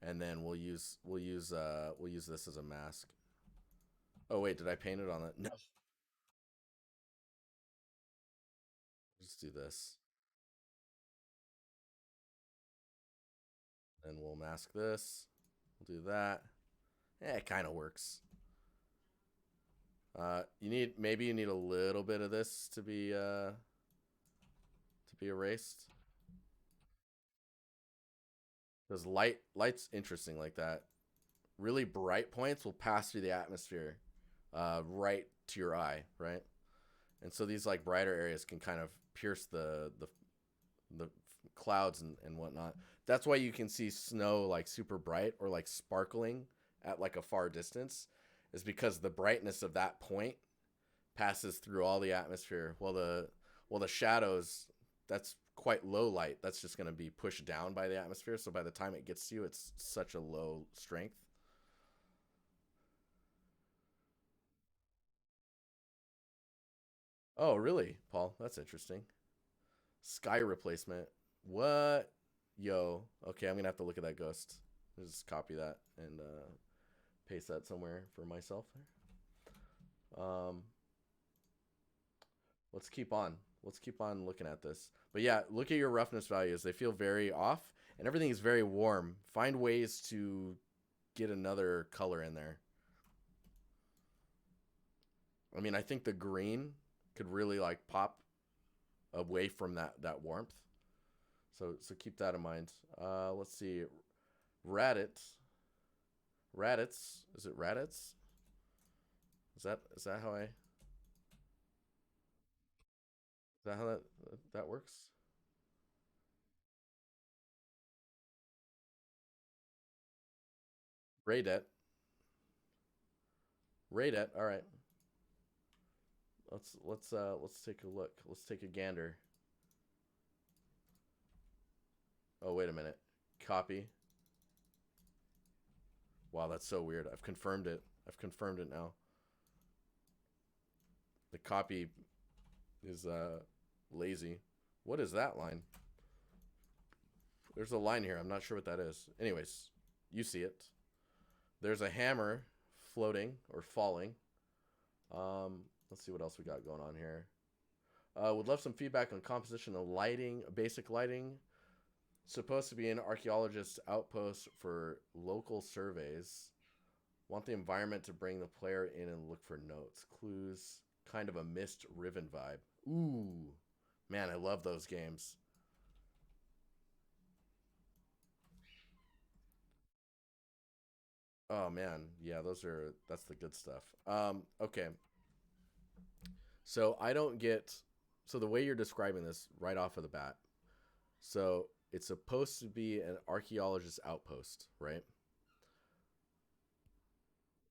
And then we'll use this as a mask. Oh wait, did I paint it on that? No. Let's do this. Then we'll mask this. We'll do that. Yeah, it kind of works. Maybe you need a little bit of this to be erased. Because light's interesting like that. Really bright points will pass through the atmosphere, right to your eye, right? And so these like brighter areas can kind of pierce the clouds and whatnot. That's why you can see snow like super bright or like sparkling at like a far distance, is because the brightness of that point passes through all the atmosphere. While the shadows, that's quite low light. That's just going to be pushed down by the atmosphere. So by the time it gets to you, it's such a low strength. Oh, really, Paul? That's interesting. Sky replacement. What? Yo. Okay, I'm gonna have to look at that ghost. Just copy that and paste that somewhere for myself. Um, let's keep on. Let's keep on looking at this. But yeah, look at your roughness values. They feel very off, and everything is very warm. Find ways to get another color in there. I mean, I think the green could really like pop away from that warmth. So keep that in mind. Let's see. Raditz. Raditz. Is it Raditz? Is that how I is that how that works? Raydet. Raydet. All right. Let's take a look. Let's take a gander. Oh, wait a minute. Copy. Wow, that's so weird. I've confirmed it. I've confirmed it now. The copy is lazy. What is that line? There's a line here. I'm not sure what that is. Anyways, you see it. There's a hammer floating or falling. Let's see what else we got going on here. Would love some feedback on composition of lighting, basic lighting. Supposed to be an archaeologist's outpost for local surveys. Want the environment to bring the player in and look for notes, clues, kind of a mist riven vibe. Ooh, man, I love those games. Oh man, yeah, that's the good stuff. Okay, so I don't get so the way you're describing this right off of the bat. So it's supposed to be an archaeologist outpost, right?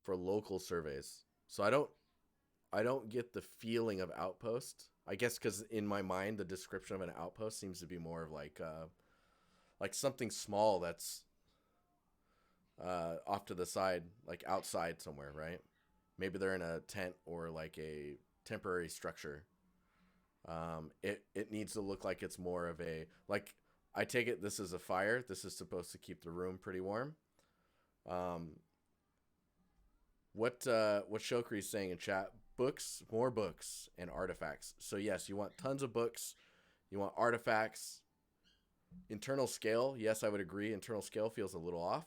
For local surveys. So I don't get the feeling of outpost. I guess because in my mind the description of an outpost seems to be more of like something small that's off to the side, like outside somewhere, right? Maybe they're in a tent or like a temporary structure. It needs to look like it's more of a like. I take it this is a fire. This is supposed to keep the room pretty warm. Um, what Shokri is saying in chat? Books, more books, and artifacts. So yes, you want tons of books. You want artifacts. Internal scale, yes, I would agree. Internal scale feels a little off.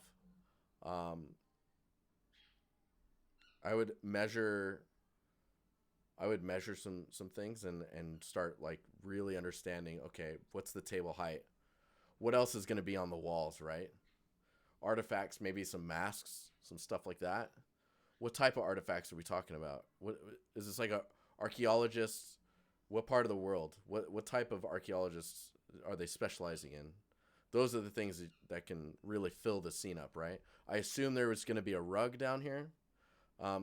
Um, I would measure some things and start like really understanding. Okay, what's the table height? What else is going to be on the walls? Right? Artifacts, maybe some masks, some stuff like that. What type of artifacts are we talking about? What is this like a archaeologist? What part of the world? What type of archaeologists are they specializing in? Those are the things that can really fill the scene up, right? I assume there was going to be a rug down here.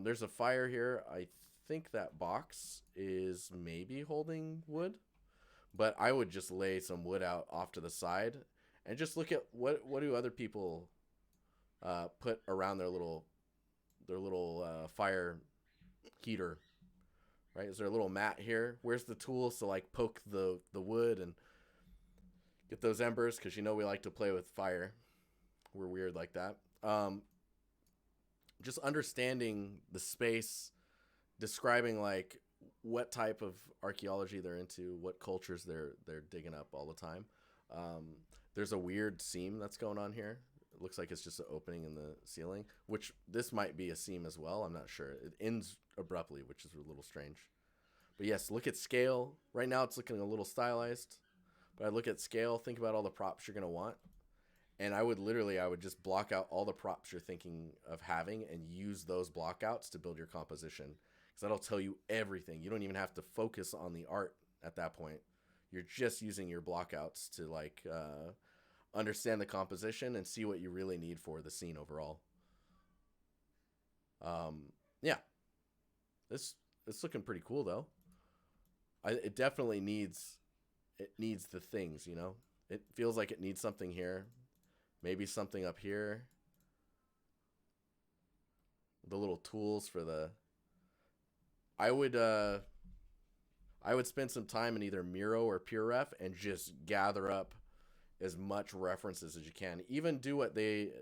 There's a fire here. I think that box is maybe holding wood, but I would just lay some wood out off to the side and just look at what do other people put around their little fire heater, right? Is there a little mat here? Where's the tools to like poke the wood and get those embers? Because you know we like to play with fire. We're weird like that. Just understanding the space, describing like what type of archaeology they're into, what cultures they're digging up all the time. Um, there's a weird seam that's going on here. It looks like it's just an opening in the ceiling, which this might be a seam as well. I'm not sure. It ends abruptly, which is a little strange. But yes, look at scale. Right now it's looking a little stylized, but I look at scale, think about all the props you're going to want, and I would just block out all the props you're thinking of having and use those blockouts to build your composition because that'll tell you everything. You don't even have to focus on the art at that point. You're just using your blockouts to like understand the composition and see what you really need for the scene overall. Yeah, this it's looking pretty cool though. It definitely needs the things, you know. It feels like it needs something here, maybe something up here. The little tools for the. I would I would spend some time in either Miro or PureRef and just gather up as much references as you can. Even do what they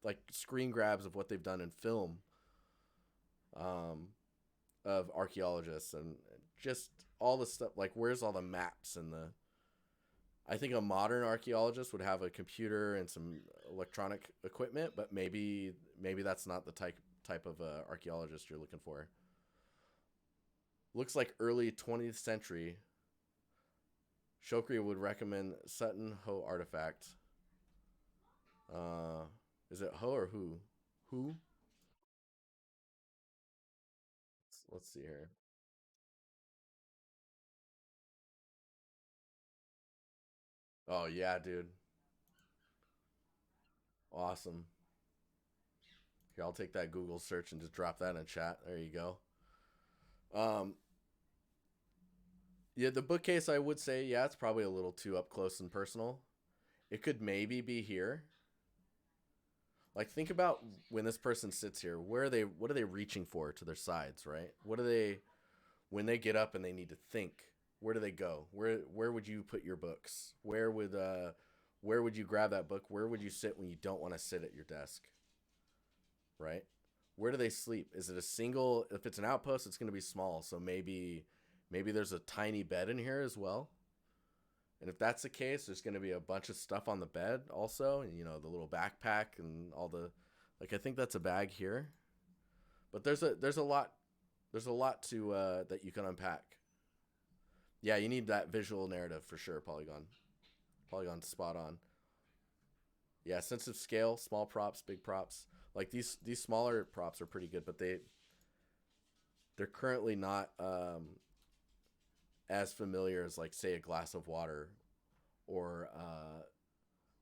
like screen grabs of what they've done in film, um, of archaeologists and just all the stuff. Like, where's all the maps and the? I think a modern archaeologist would have a computer and some electronic equipment, but maybe that's not the type of archaeologist you're looking for. Looks like early 20th century. Shokri would recommend Sutton Ho artifact. Uh, is it Ho or Who? Who? Let's see here. Oh yeah, dude. Awesome. Here, I'll take that Google search and just drop that in chat. There you go. Um, yeah, the bookcase I would say, yeah, it's probably a little too up close and personal. It could maybe be here. Like, think about when this person sits here. Where are they? What are they reaching for to their sides? Right? What are they when they get up and they need to think? Where do they go? Where would you put your books? Where would you grab that book? Where would you sit when you don't want to sit at your desk? Right? Where do they sleep? Is it a single? If it's an outpost, it's going to be small. So maybe there's a tiny bed in here as well. And if that's the case, there's going to be a bunch of stuff on the bed also, and the little backpack and all the, like, I think that's a bag here. But there's a lot to that you can unpack. Yeah, you need that visual narrative for sure. Polygon, spot on. Yeah, sense of scale, small props, big props. Like these smaller props are pretty good, but they're currently not as familiar as, like, say, a glass of water or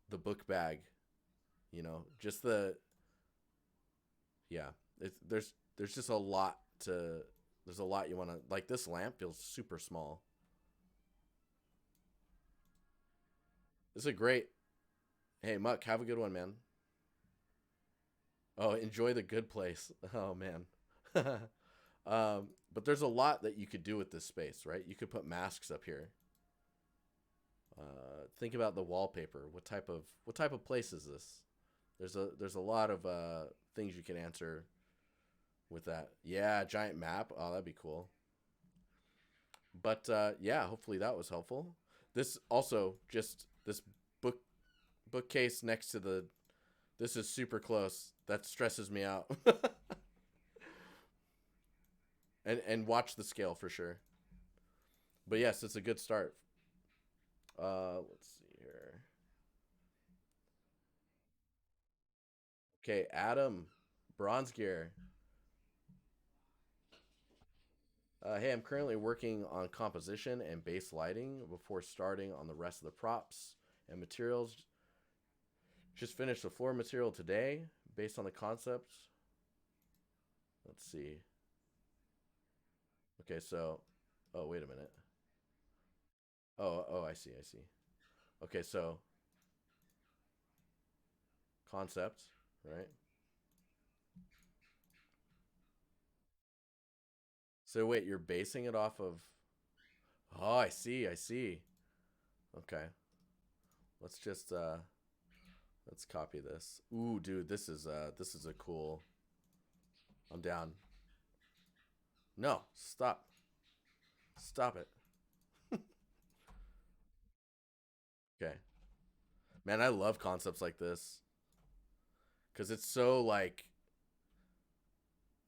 the book bag. Just the yeah. There's just a lot to there's a lot you want to, like. This lamp feels super small. This is a great. Hey, Muck, have a good one, man. Oh, enjoy the good place. Oh man. But there's a lot that you could do with this space, right? You could put masks up here. Think about the wallpaper. What type of place is this? There's a lot of things you can answer with that. Yeah, giant map. Oh, that'd be cool. But yeah, hopefully that was helpful. This also, just this book bookcase next to the. This is super close. That stresses me out. And watch the scale for sure. But yes, it's a good start. Let's see here. Okay, Adam, bronze gear. Hey, I'm currently working on composition and base lighting before starting on the rest of the props and materials. Just finished the floor material today based on the concept. Let's see. Okay, so, oh, wait a minute. Oh, I see, I see. Okay, so concept, right? So wait, you're basing it off of. Oh, I see, I see. Okay, let's just let's copy this. Ooh, dude, this is a cool. I'm down. No, stop it. Okay, man, I love concepts like this because it's so, like,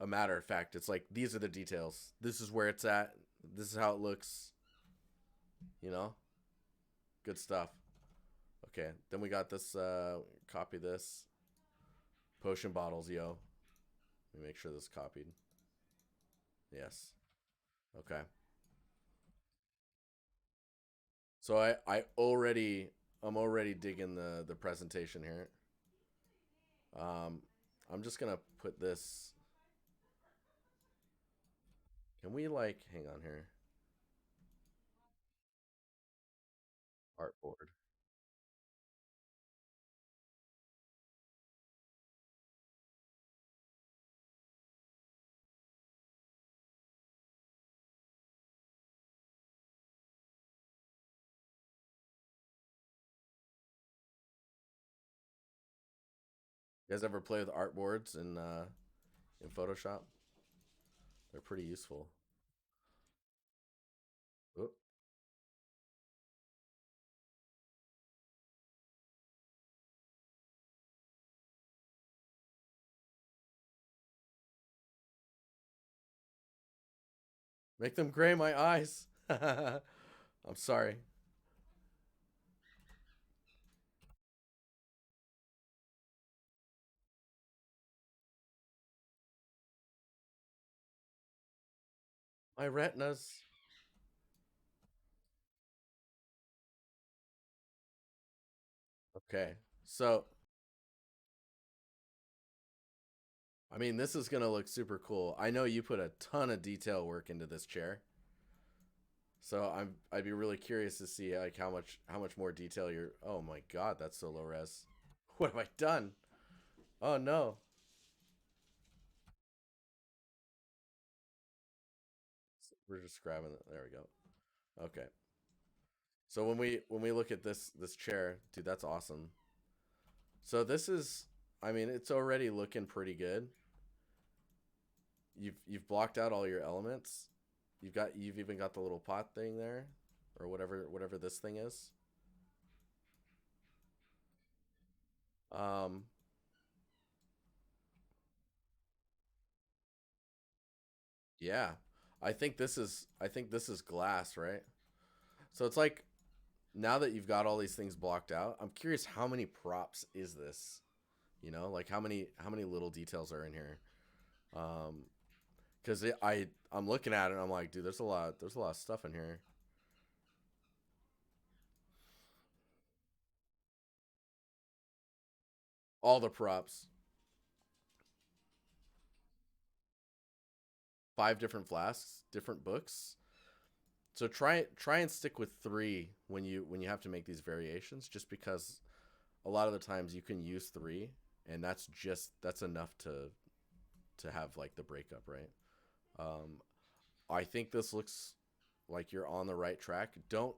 a matter of fact. It's like, these are the details. This is where it's at. This is how it looks. You know, good stuff. Okay, then we got this. Copy this. Potion bottles, yo. Let me make sure this is copied. Yes. Okay. So I'm already digging the presentation here. Um, I'm just gonna put this. Can we, like, hang on here? Artboard. You guys ever play with artboards in Photoshop? They're pretty useful. Oop. Make them gray my eyes. I'm sorry. My retinas. Okay. So, I mean, this is going to look super cool. I know you put a ton of detail work into this chair. So I'd be really curious to see like how much more detail you're. Oh my god, that's so low res. What have I done? Oh no. We're just grabbing it. There we go. Okay. So when we look at this chair, dude, that's awesome. So this is, I mean, it's already looking pretty good. You've blocked out all your elements. You've even got the little pot thing there, or whatever this thing is. Um, yeah, I think this is glass, right? So it's like now that you've got all these things blocked out, I'm curious how many props is this? Like how many little details are in here? Um, because I'm looking at it and I'm like, dude, there's a lot of stuff in here. All the props, 5 different flasks, different books. So try and stick with 3 when you have to make these variations, just because a lot of the times you can use 3, and that's enough to have like the breakup, right? Um, I think this looks like you're on the right track. Don't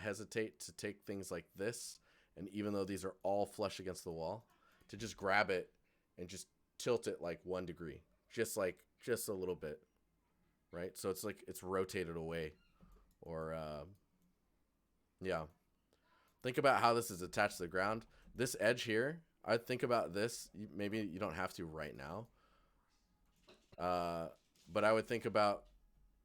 hesitate to take things like this, and even though these are all flush against the wall, to just grab it and just tilt it like 1 degree, just a little bit, right? So it's like it's rotated away, or yeah. Think about how this is attached to the ground. This edge here, I think about this. Maybe you don't have to right now, uh, but I would think about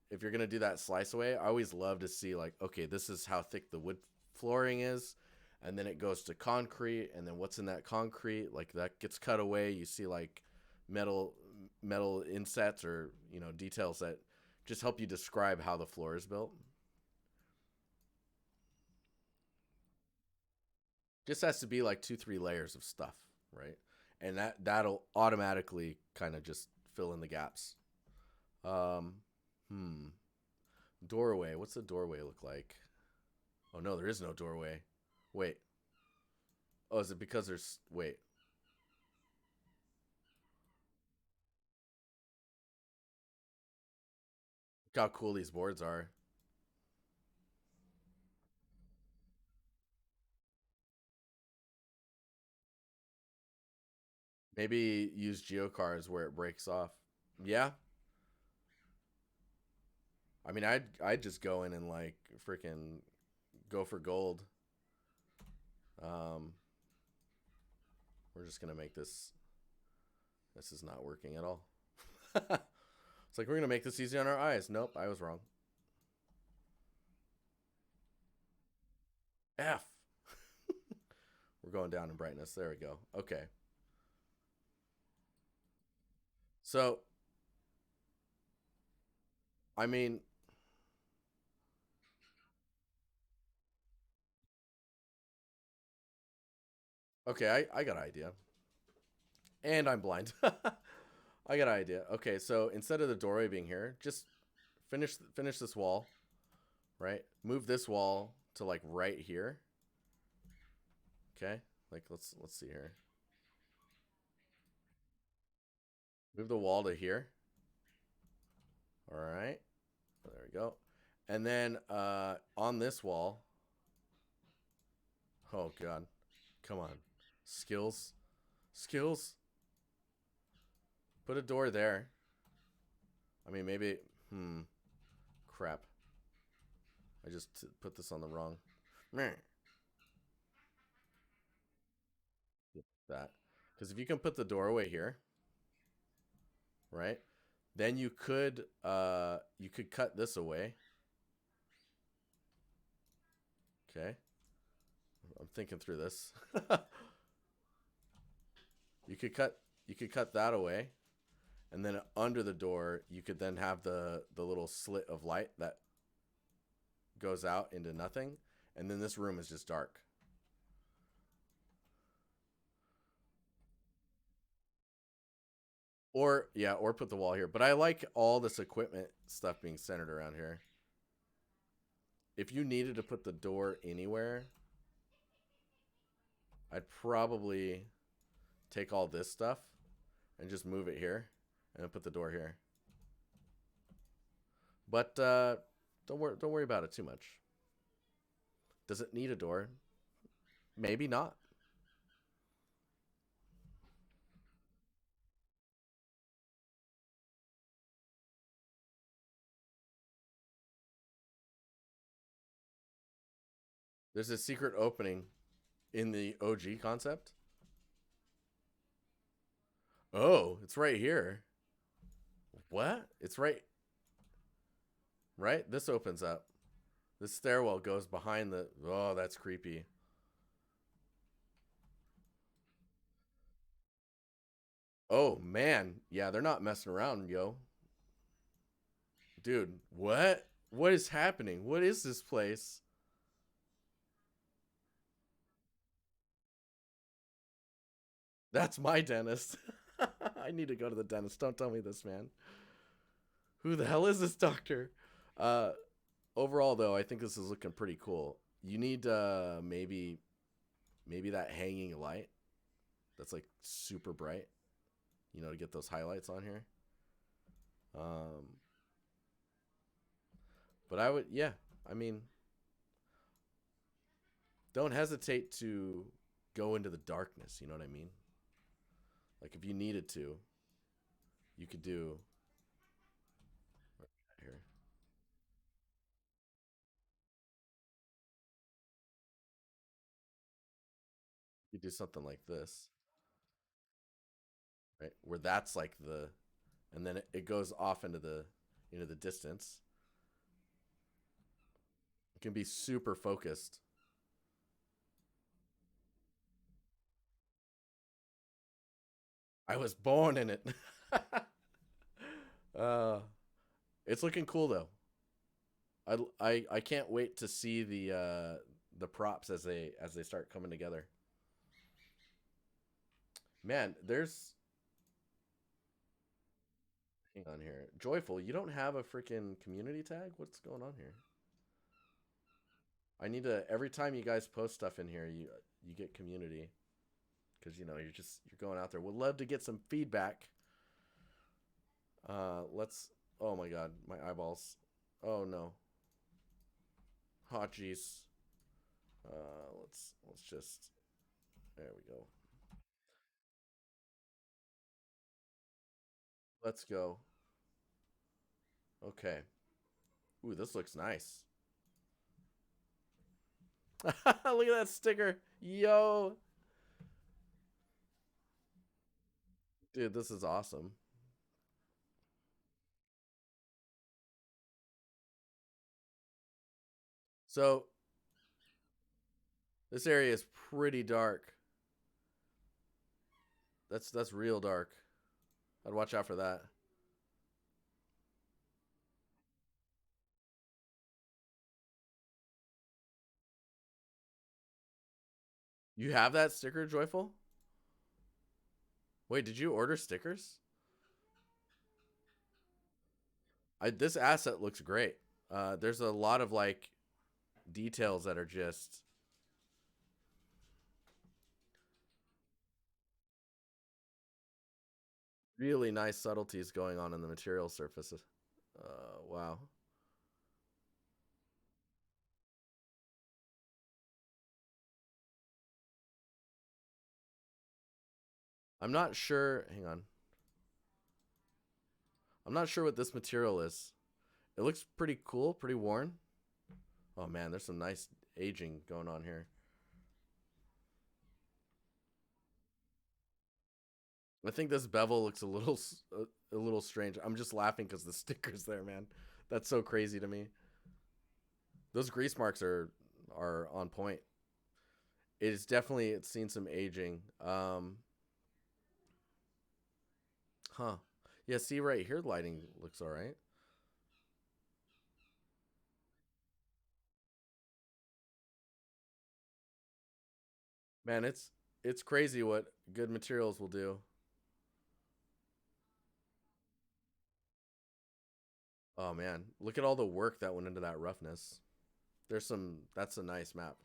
if you're gonna do that slice away, I always love to see like, okay, this is how thick the wood flooring is, and then it goes to concrete, and then what's in that concrete, like that gets cut away. You see like metal metal insets or details that just help you describe how the floor is built. Just has to be like 2 3 layers of stuff, right? And that'll automatically kind of just fill in the gaps. Um, hmm. Doorway. What's the doorway look like? Oh no, there is no doorway. Wait. Oh, is it because there's wait? Look how cool these boards are. Maybe use geocars where it breaks off. Yeah. I mean, I'd just go in and like freaking go for gold. Um, we're just gonna make this. This is not working at all. It's like we're gonna make this easy on our eyes. Nope, I was wrong. F. We're going down in brightness. There we go. Okay. So, I mean, okay, I got an idea. And I'm blind. I got an idea. Okay, so instead of the doorway being here, just finish this wall, right? Move this wall to like right here. Okay? Like let's see here. Move the wall to here. All right. There we go. And then on this wall, oh god. Come on. Skills. Skills. Put a door there. I mean, maybe. Crap. I just put this on the wrong. Meh. That. Because if you can put the doorway here, right? Then you could cut this away. Okay. I'm thinking through this. you could cut you could cut that away, and then under the door you could then have the little slit of light that goes out into nothing, and then this room is just dark. Or yeah, or put the wall here. But I like all this equipment stuff being centered around here. If you needed to put the door anywhere, I'd probably take all this stuff and just move it here and then put the door here. But don't worry about it too much. Does it need a door? Maybe not. There's a secret opening in the OG concept. Oh, it's right here. What? It's right. This opens up. This stairwell goes behind the. Oh, that's creepy. Oh man, yeah, they're not messing around, yo. Dude, what? What is happening? What is this place? That's my dentist. I need to go to the dentist. Don't tell me this, man. Who the hell is this doctor? Uh, Overall, though, I think this is looking pretty cool. You need maybe that hanging light that's like super bright, to get those highlights on here. Um, but I would, yeah, I mean, don't hesitate to go into the darkness. You know what I mean? Like if you needed to, you could do here. You could do something like this, right? Where that's like and then it goes off into the distance. It can be super focused. I was born in it. uh, it's looking cool though. I can't wait to see the props as they start coming together. Man, there's hang on here. Joyful, you don't have a freaking community tag? What's going on here? I need to every time you guys post stuff in here, you get community because you're going out there. Would love to get some feedback. Let's. Oh my god, my eyeballs. Oh no. Oh jeez. Let's just. There we go. Let's go. Okay. Ooh, this looks nice. Look at that sticker. Yo. Dude, this is awesome. So, this area is pretty dark. That's real dark. I'd watch out for that. You have that sticker, Joyful? Wait, did you order stickers? This asset looks great. There's a lot of like details that are just really nice subtleties going on in the material surfaces. Wow. I'm not sure. Hang on. I'm not sure what this material is. It looks pretty cool, pretty worn. Oh man, there's some nice aging going on here. I think this bevel looks a little strange. I'm just laughing because the stickers there, man. That's so crazy to me. Those grease marks are on point. It's definitely it's seen some aging. Huh. Yeah, see right here, lighting looks all right. Man, it's crazy what good materials will do. Oh man, look at all the work that went into that roughness. There's some. That's a nice map.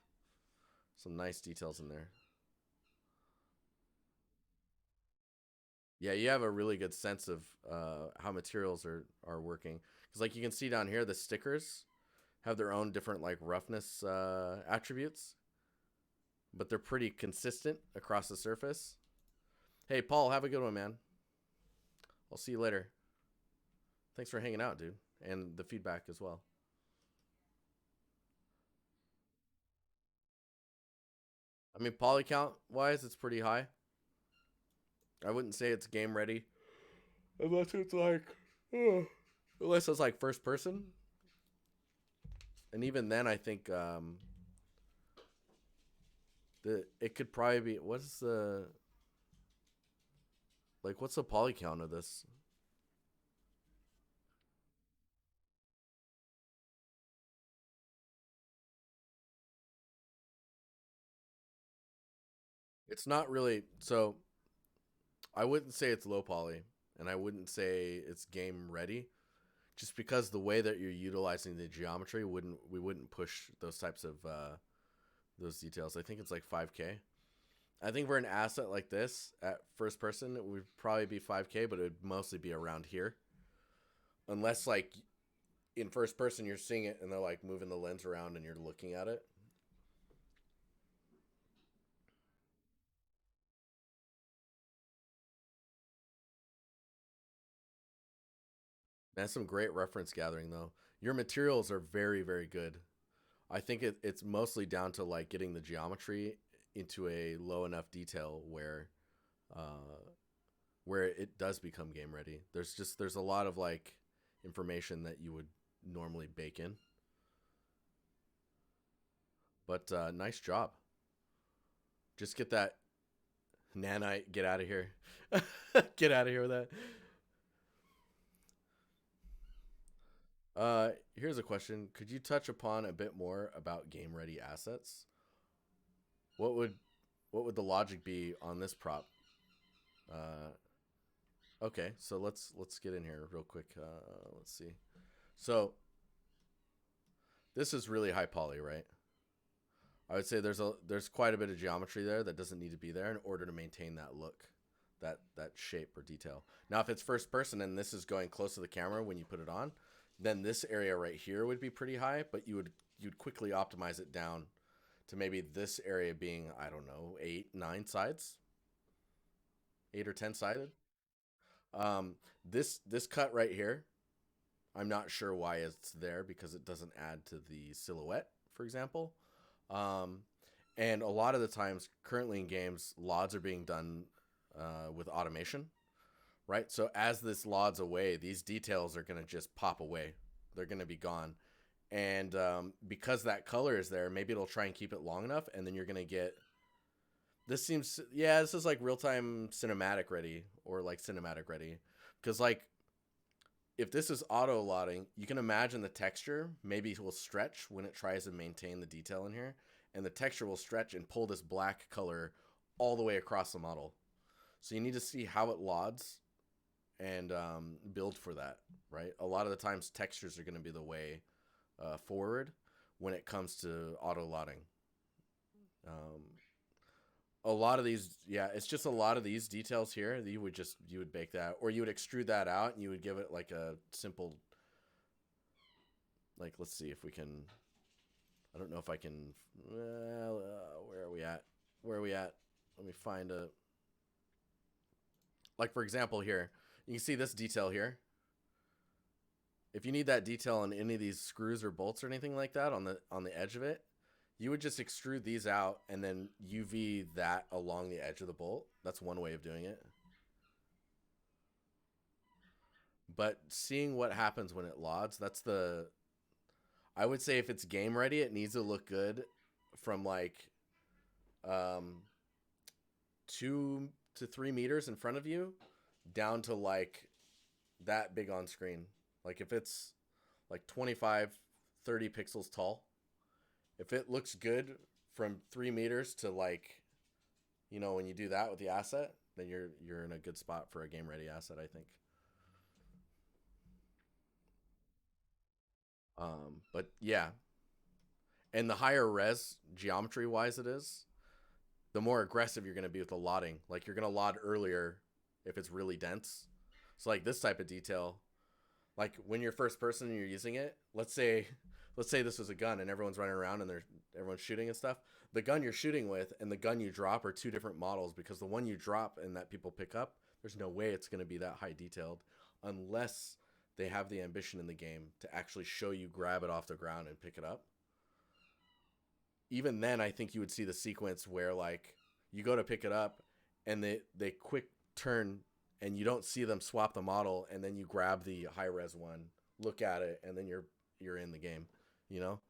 Some nice details in there. Yeah, you have a really good sense of how materials are working because like you can see down here, the stickers have their own different like roughness attributes, but they're pretty consistent across the surface. Hey, Paul, have a good one, man. I'll see you later. Thanks for hanging out, dude, and the feedback as well. I mean, poly count wise, it's pretty high. I wouldn't say it's game ready unless it's like, unless it's like first person, and even then, I think the it could probably be what's the poly count of this? It's not really so. I wouldn't say it's low poly, and I wouldn't say it's game ready, just because the way that you're utilizing the geometry wouldn't we wouldn't push those types of those details. I think it's like 5K. I think for an asset like this at first person, it would probably be 5K, but it would mostly be around here, unless like in first person you're seeing it and they're like moving the lens around and you're looking at it. That's some great reference gathering though. Your materials are very very good. I think it's mostly down to like getting the geometry into a low enough detail uh, where it does become game ready. There's a lot of like information that you would normally bake in, but nice job. Just get that nanite. Get out of here. Get out of here with that. Here's a question. Could you touch upon a bit more about game ready assets? What would what would the logic be on this prop? Uh, okay, so let's get in here real quick. Let's see. So this is really high poly, right? I would say there's quite a bit of geometry there that doesn't need to be there in order to maintain that look, that shape or detail. Now, if it's first person and this is going close to the camera when you put it on, then this area right here would be pretty high, but you'd quickly optimize it down to maybe this area being, I don't know, 8, 9 sides, 8 or 10 sided. This cut right here, I'm not sure why it's there because it doesn't add to the silhouette, for example. Um, and a lot of the times, currently in games, LODs are being done with automation, right? So as this LODs away, these details are going to just pop away. They're going to be gone. And because that color is there, maybe it'll try and keep it long enough, and then you're going to get. This seems, yeah, this is like real time cinematic ready or like cinematic ready. Because, like, if this is auto lotting, you can imagine the texture maybe will stretch when it tries to maintain the detail in here, and the texture will stretch and pull this black color all the way across the model. So you need to see how it lods and build for that, right? A lot of the times, textures are going to be the way forward when it comes to auto lotting. Um, a lot of these, yeah, it's just a lot of these details here that you would bake that, or you would extrude that out and you would give it like a simple, like, let's see if we can. I don't know if I can. Well, where are we at? Where are we at? Let me find a. Like for example, here you can see this detail here. If you need that detail on any of these screws or bolts or anything like that on the edge of it, you would just extrude these out and then UV that along the edge of the bolt. That's one way of doing it. But seeing what happens when it lods, that's the I would say if it's game ready, it needs to look good from like um 2 to 3 meters in front of you down to like that big on screen. Like if it's like 25, 30 pixels tall, if it looks good from 3 meters to like, when you do that with the asset, then you're in a good spot for a game ready asset, I think. But yeah, and the higher res geometry wise it is, the more aggressive you're going to be with the lodding. Like you're going to load earlier if it's really dense. So like this type of detail, like when you're first person and you're using it, let's say this was a gun and everyone's running around and everyone's shooting and stuff. The gun you're shooting with and the gun you drop are two different models because the one you drop and that people pick up, there's no way it's going to be that high detailed unless they have the ambition in the game to actually show you grab it off the ground and pick it up. Even then I think you would see the sequence where like you go to pick it up and they quick turn and you don't see them swap the model and then you grab the high res one, look at it, and then you're in the game, you know?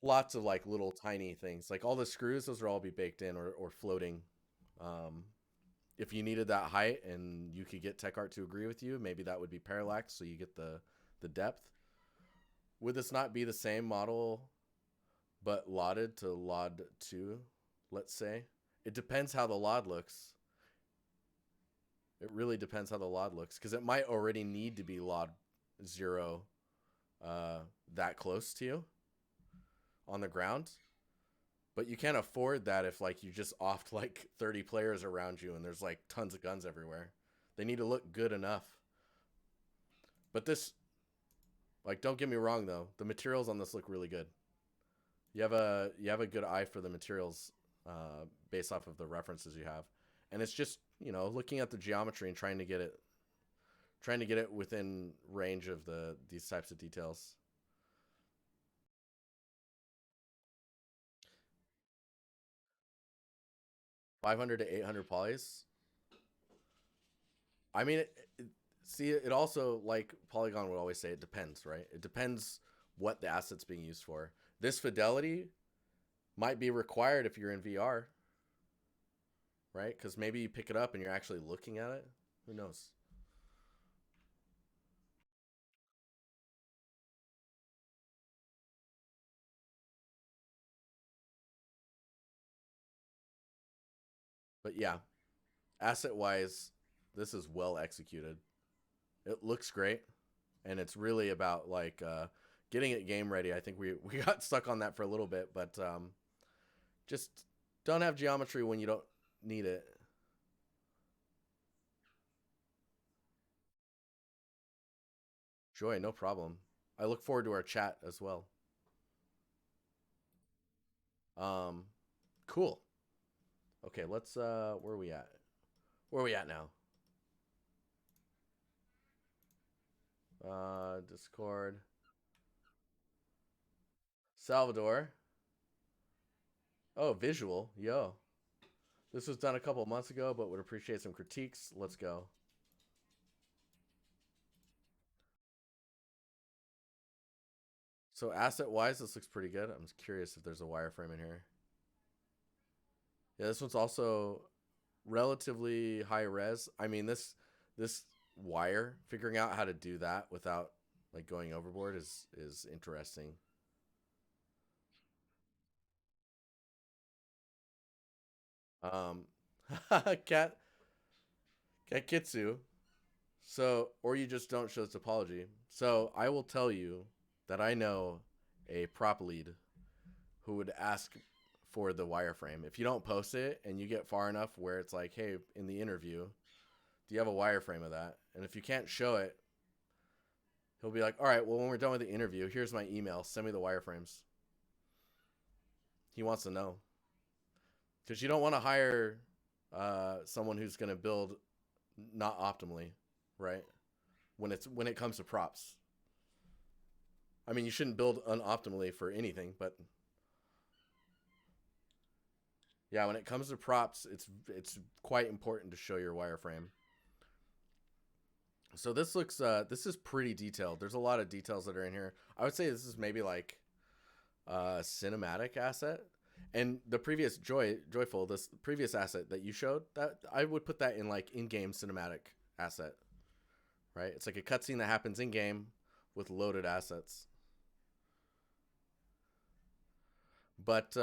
Lots of like little tiny things. Like all the screws, those will all be baked in or floating. Um, if you needed that height and you could get Tech Art to agree with you, maybe that would be parallax so you get the depth. Would this not be the same model but lotted to LOD 2, let's say? It depends how the LOD looks. It really depends how the LOD looks because it might already need to be LOD 0 uh, that close to you on the ground. But you can't afford that if like you just offed like 30 players around you and there's like tons of guns everywhere. They need to look good enough. But this, like, don't get me wrong though, the materials on this look really good. You have a good eye for the materials based off of the references you have, and it's just looking at the geometry and trying to get it within range of these types of details. 500 to 800 polys. I mean, see, it also like Polygon would always say it depends, right? It depends what the asset's being used for. This fidelity might be required if you're in VR, right? Because maybe you pick it up and you're actually looking at it. Who knows? But yeah, asset wise, this is well executed. It looks great, and it's really about like getting it game ready. I think we got stuck on that for a little bit, but just don't have geometry when you don't need it. Joy, no problem. I look forward to our chat as well. Um, cool. Okay, let's where are we at? Where are we at now? Discord. Salvador. Oh, visual. Yo. This was done a couple months ago, but would appreciate some critiques. Let's go. So asset wise, this looks pretty good. I'm curious if there's a wireframe in here. Yeah, this one's also relatively high res. I mean, this wire, figuring out how to do that without like going overboard is interesting. Um, cat cat kitsu. So, or you just don't show topology. So I will tell you that I know a prop lead who would ask for the wireframe. If you don't post it and you get far enough where it's like, hey, in the interview, do you have a wireframe of that? And if you can't show it, he'll be like, all right, well, when we're done with the interview, here's my email. Send me the wireframes. He wants to know. Because you don't want to hire someone who's going to build not optimally, right? When it comes to props. I mean, you shouldn't build unoptimally for anything, but yeah, when it comes to props, it's quite important to show your wireframe. So this is pretty detailed. There's a lot of details that are in here. I would say this is maybe like a cinematic asset. And the previous joyful this previous asset that you showed, that I would put that in like in-game cinematic asset, right? It's like a cutscene that happens in game with loaded assets. But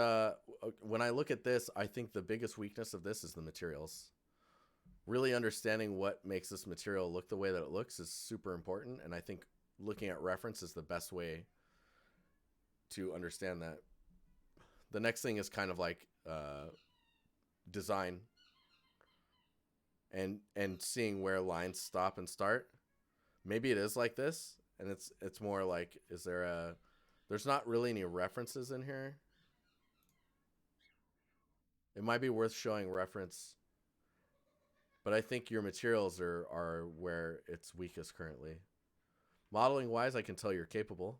when I look at this, I think the biggest weakness of this is the materials. Really understanding what makes this material look the way that it looks is super important, and I think looking at reference is the best way to understand that. The next thing is kind of like design and seeing where lines stop and start. Maybe it is like this, and it's more like, is there a there's not really any references in here. It might be worth showing reference, but I think your materials are where it's weakest currently. Modeling wise, I can tell you're capable.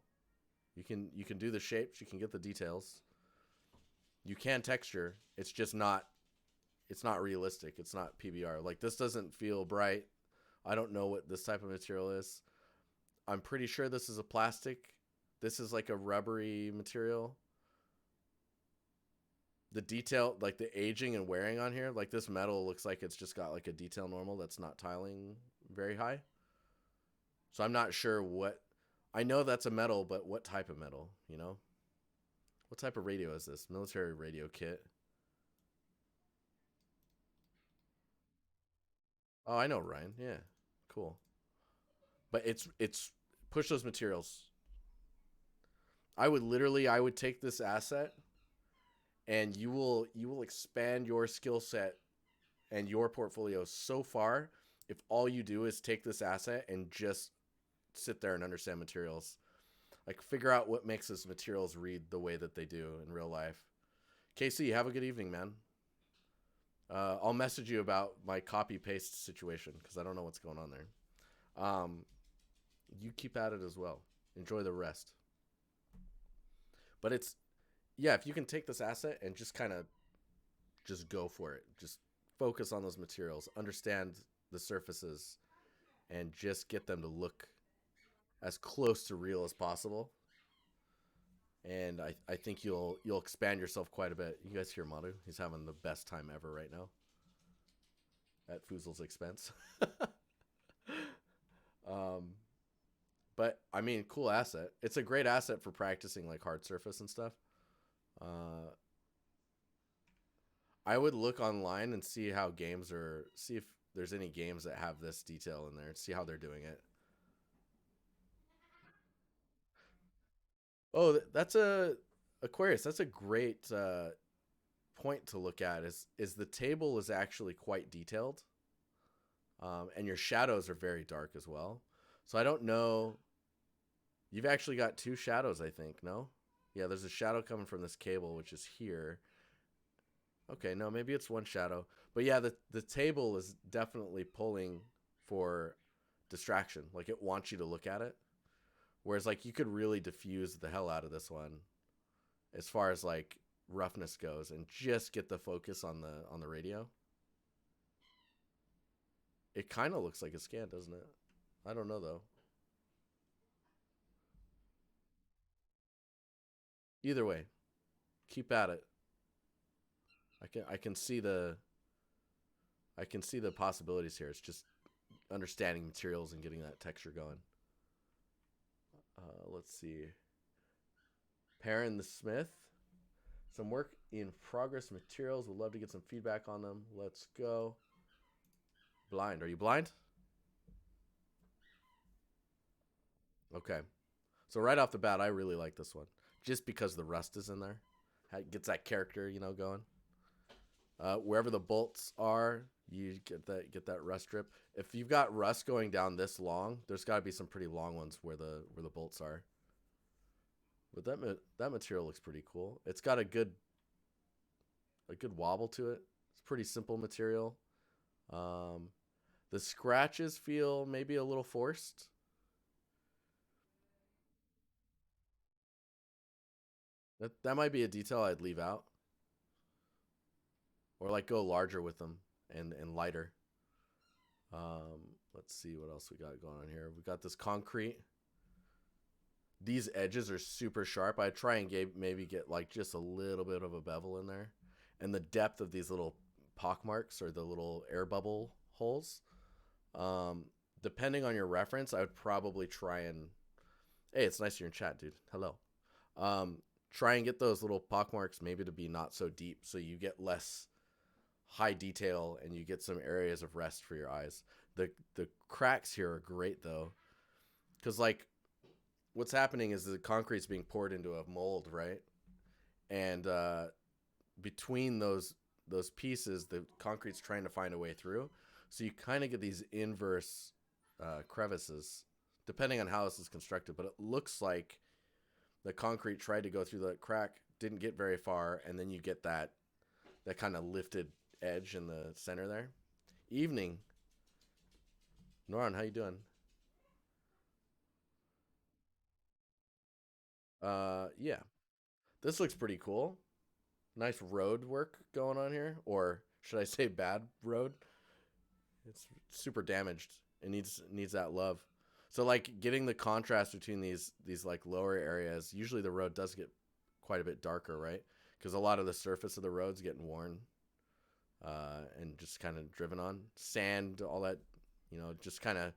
You can do the shapes, you can get the details. You can texture. It's not realistic. It's not PBR. Like this doesn't feel bright. I don't know what this type of material is. I'm pretty sure this is a plastic. This is like a rubbery material. The detail, like the aging and wearing on here, like this metal looks like it's just got like a detail normal that's not tiling very high. So I'm not sure what. I know that's a metal, but what type of metal? You know, what type of radio is this? Military radio kit. Oh, I know Ryan. Yeah, cool. But it's push those materials. I would take this asset and you will expand your skill set and your portfolio so far if all you do is take this asset and just sit there and understand materials. Like figure out what makes those materials read the way that they do in real life. Casey, have a good evening, man. I'll message you about my copy paste situation because I don't know what's going on there. You keep at it as well. Enjoy the rest. But it's yeah, if you can take this asset and just kind of just go for it, just focus on those materials, understand the surfaces, and just get them to look as close to real as possible. And I think you'll expand yourself quite a bit. You guys hear Madu? He's having the best time ever right now at Fuzel's expense. um, but I mean, cool asset. It's a great asset for practicing like hard surface and stuff. Uh, I would look online and see how games are. See if there's any games that have this detail in there. See how they're doing it. Oh, that's a Aquarius. That's a great point to look at. Is the table is actually quite detailed, and your shadows are very dark as well. So I don't know. You've actually got two shadows, I think. No, yeah. There's a shadow coming from this cable, which is here. Okay, no, maybe it's one shadow. But yeah, the table is definitely pulling for distraction. Like it wants you to look at it. Whereas like you could really diffuse the hell out of this one as far as like roughness goes and just get the focus on the radio. It kind of looks like a scan, doesn't it? I don't know though. Either way, keep at it. I can see the possibilities here. It's just understanding materials and getting that texture going. Let's see. Perrin the Smith. Some work in progress materials. Would love to get some feedback on them. Let's go. Blind. Are you blind? Okay. So right off the bat, I really like this one, just because the rust is in there. It gets that character, going. Wherever the bolts are, you get that rust drip. If you've got rust going down this long, there's got to be some pretty long ones where the bolts are. But that material looks pretty cool. It's got a good wobble to it. It's pretty simple material. Um, The scratches feel maybe a little forced. That might be a detail I'd leave out, or like go larger with them and lighter. Let's see what else we got going on here. We got this concrete. These edges are super sharp. I try and maybe get like just a little bit of a bevel in there, and the depth of these little pock marks or the little air bubble holes. Um, Depending on your reference, I would probably try and hey, it's nice you're in chat, dude. Hello. Um, Try and get those little pock marks maybe to be not so deep, so you get less high detail and you get some areas of rest for your eyes. The cracks here are great though, because like what's happening is the concrete's being poured into a mold, right? And between those pieces, the concrete's trying to find a way through. So you kind of get these inverse crevices, depending on how this is constructed. But it looks like the concrete tried to go through the crack, didn't get very far, and then you get that kind of lifted edge in the center there. Evening, Noran, how you doing? Yeah, this looks pretty cool. Nice road work going on here, or should I say bad road? It's super damaged. It needs that love. So like getting the contrast between these like lower areas. Usually the road does get quite a bit darker, right? Because a lot of the surface of the road's getting worn and just kind of driven on. Sand, all that, just kind of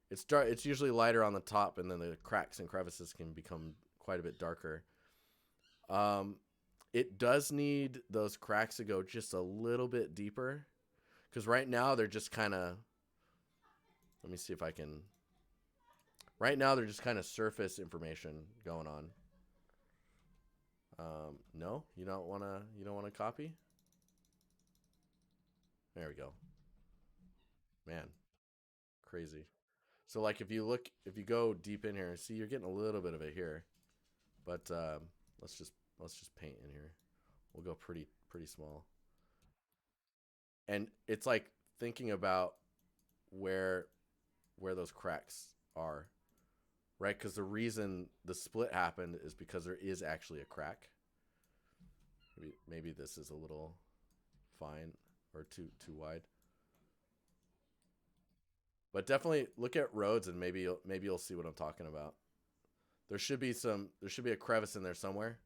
it's dark. It's usually lighter on the top, and then the cracks and crevices can become quite a bit darker. Um, it does need those cracks to go just a little bit deeper, because right now they're just kind of. Let me see if I can. Right now they're just kind of surface information going on. No, you don't wanna. You don't want to copy. There we go. Man, crazy. So like if you go deep in here, see you're getting a little bit of it here, but let's just let's just paint in here. We'll go pretty small. And it's like thinking about where where those cracks are, right? Because the reason the split happened is because there is actually a crack. Maybe this is a little fine or too wide. But definitely look at roads and maybe you'll see what I'm talking about. There should be a crevice in there somewhere,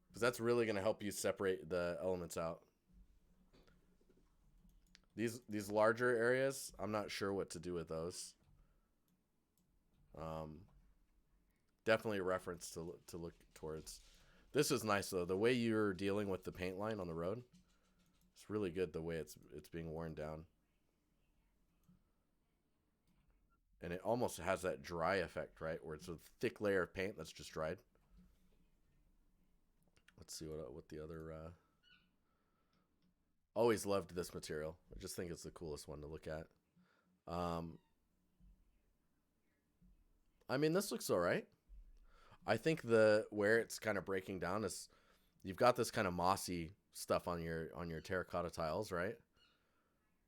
because that's really going to help you separate the elements out. These larger areas, I'm not sure what to do with those. Um, Definitely a reference to look towards. This is nice though. The way you're dealing with the paint line on the road, it's really good. The way it's being worn down, and it almost has that dry effect, right? Where it's a thick layer of paint that's just dried. Let's see what the other. Always loved this material. I just think it's the coolest one to look at. Um, I mean, this looks all right. I think the where it's kind of breaking down is you've got this kind of mossy stuff on your terracotta tiles, right?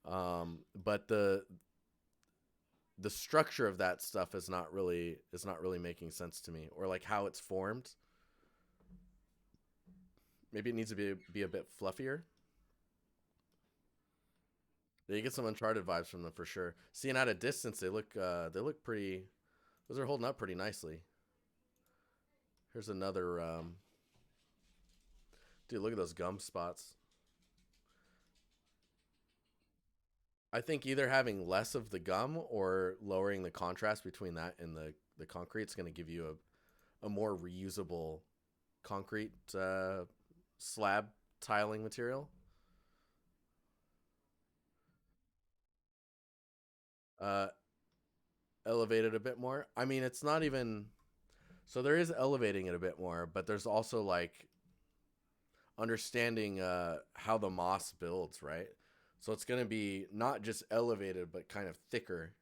But the structure of that stuff is not really making sense to me, or like how it's formed. Maybe it needs to be a bit fluffier. Yeah, you get some Uncharted vibes from them for sure. Seeing at a distance, they look pretty. Those are holding up pretty nicely. Here's another. Dude, look at those gum spots. I think either having less of the gum or lowering the contrast between that and the concrete is going to give you a more reusable concrete slab tiling material. Uh, Elevated a bit more. I mean, it's not even. So there is elevating it a bit more, but there's also like understanding how the moss builds, right? So it's going to be not just elevated, but kind of thicker,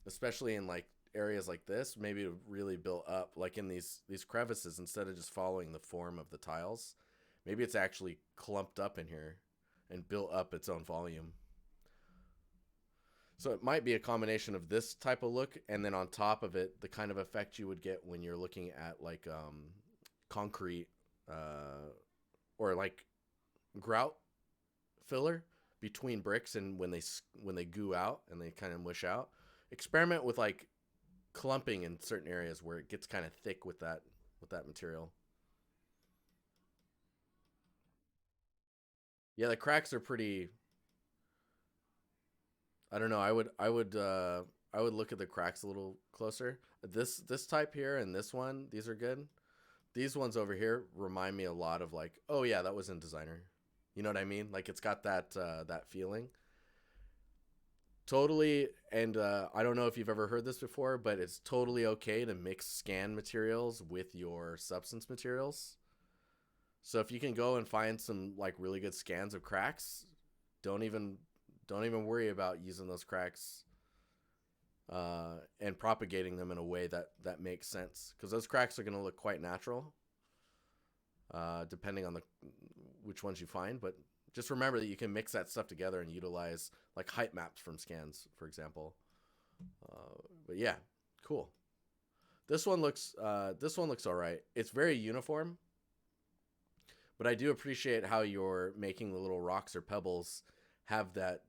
especially in like areas like this. Maybe it really built up, like in these crevices, instead of just following the form of the tiles. Maybe it's actually clumped up in here and built up its own volume. So it might be a combination of this type of look, and then on top of it, the kind of effect you would get when you're looking at like concrete uh, or like grout filler between bricks, and when they goo out and they kind of mush out. Experiment with like clumping in certain areas where it gets kind of thick with that material. Yeah, the cracks are pretty. I don't know. I would look at the cracks a little closer. This type here and this one, these are good. These ones over here remind me a lot of like, oh yeah, that was in designer. You know what I mean? Like it's got that feeling. Totally, and I don't know if you've ever heard this before, but it's totally okay to mix scan materials with your substance materials. So if you can go and find some like really good scans of cracks, don't even don't even worry about using those cracks and propagating them in a way that makes sense, because those cracks are going to look quite natural, depending on the which ones you find. But just remember that you can mix that stuff together and utilize like height maps from scans, for example. But yeah, cool. This one looks all right. It's very uniform, but I do appreciate how you're making the little rocks or pebbles have that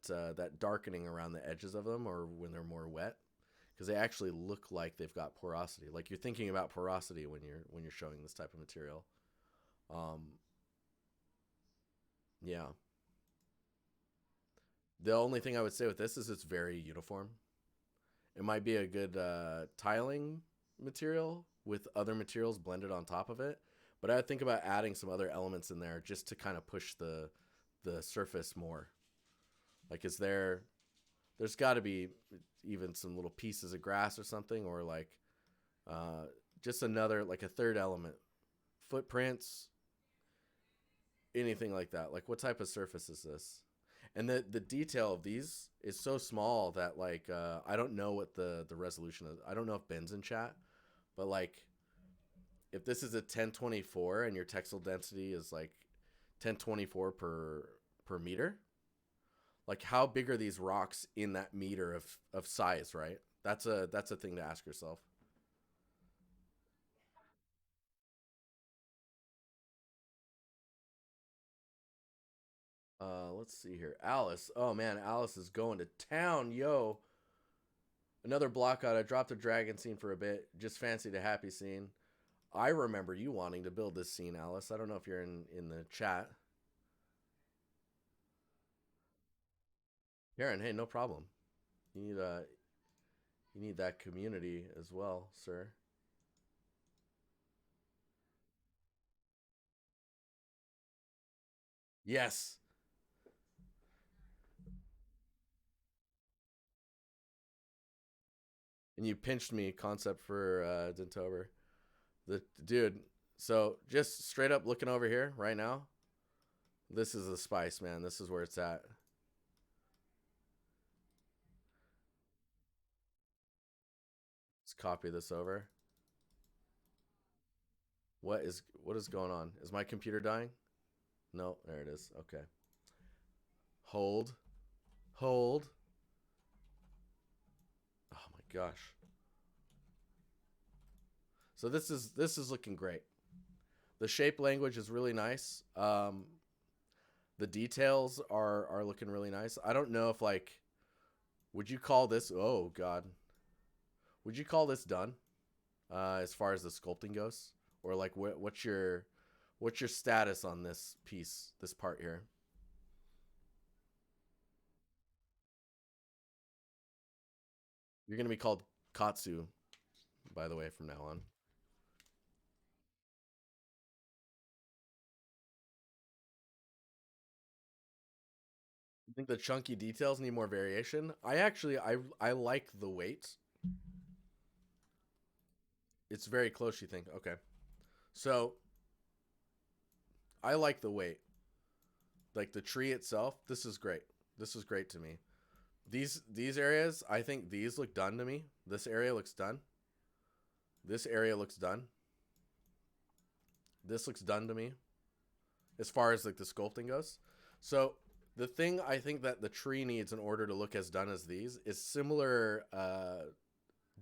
darkening around the edges of them, or when they're more wet, because they actually look like they've got porosity. Like you're thinking about porosity when you're showing this type of material. Um, yeah. The only thing I would say with this is it's very uniform. It might be a good tiling material with other materials blended on top of it, but I would think about adding some other elements in there just to kind of push the surface more. Like, is there? There's got to be even some little pieces of grass or something, or like uh, just another like a third element, footprints, anything like that. Like, what type of surface is this? And the detail of these is so small that like I don't know what the resolution is. I don't know if Ben's in chat, but like if this is a 1024 and your textile density is like 1024 per meter, like how big are these rocks in that meter of size, right? That's a thing to ask yourself. Let's see here. Alice. Oh man, Alice is going to town, yo. Another block out. I dropped a dragon scene for a bit. Just fancied a happy scene. I remember you wanting to build this scene, Alice. I don't know if you're in the chat. Karen, hey, no problem. You need you need that community as well, sir. Yes. And you pinched me concept for Dentober. The dude. So just straight up looking over here right now. This is the spice, man. This is where it's at. Let's copy this over. What is going on? Is my computer dying? No, there it is. Okay. Hold. Hold. Oh my gosh. So this is looking great. The shape language is really nice. The details are looking really nice. I don't know if like would you call this? Oh God, would you call this done? As far as the sculpting goes, or like what's your status on this piece, this part here? You're gonna be called Katsu, by the way, from now on. You think the chunky details need more variation? I like the weight. It's very close. You think? Okay, so I like the weight. Like the tree itself, this is great. This is great to me. These areas, I think these look done to me. This area looks done. This area looks done. This looks done to me as far as like the sculpting goes. So The thing I think that the tree needs in order to look as done as these is similar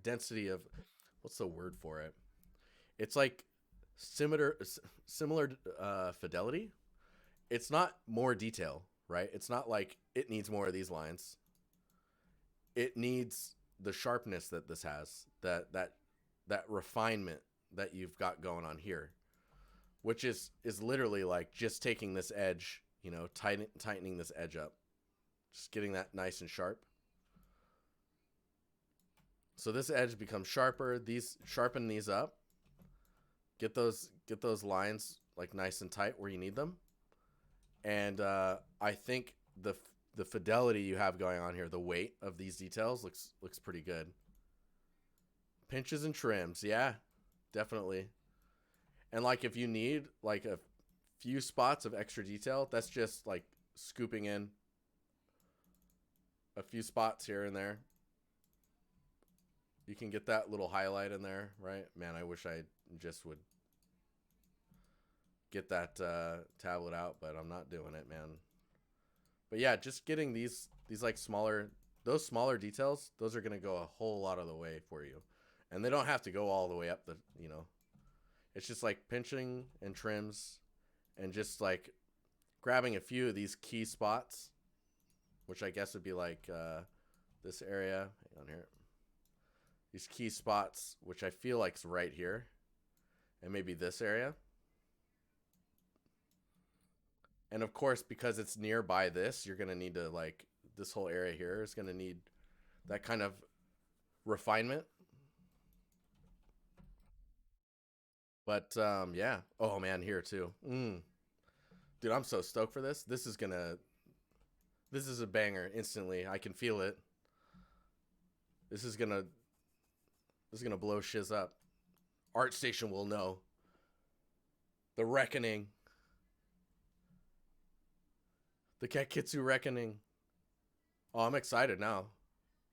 density of, what's the word for it? It's like similar fidelity. It's not more detail, right? It's not like it needs more of these lines. It needs the sharpness that this has, that refinement that you've got going on here, which is literally like just taking this edge, tightening this edge up, just getting that nice and sharp. So this edge becomes sharper. These sharpen these up. Get those lines like nice and tight where you need them. And I think the fidelity you have going on here, the weight of these details looks pretty good. Pinches and trims, yeah, definitely. And like if you need like a few spots of extra detail, that's just like scooping in a few spots here and there. You can get that little highlight in there, right? Man, I wish I just would get that tablet out, but I'm not doing it, man. But yeah, just getting these like smaller details, those are gonna go a whole lot of the way for you, and they don't have to go all the way up the. It's just like pinching and trims, and just like grabbing a few of these key spots, which I guess would be like this area. Hang on here. These key spots, which I feel like's right here, and maybe this area. And of course, because it's nearby this, you're gonna need to like this whole area here is gonna need that kind of refinement. But yeah. Oh man, here too. Dude, I'm so stoked for this. This is a banger instantly. I can feel it. This is gonna this is gonna blow shiz up. ArtStation will know. The Reckoning. The Kakitsu Reckoning. Oh, I'm excited now.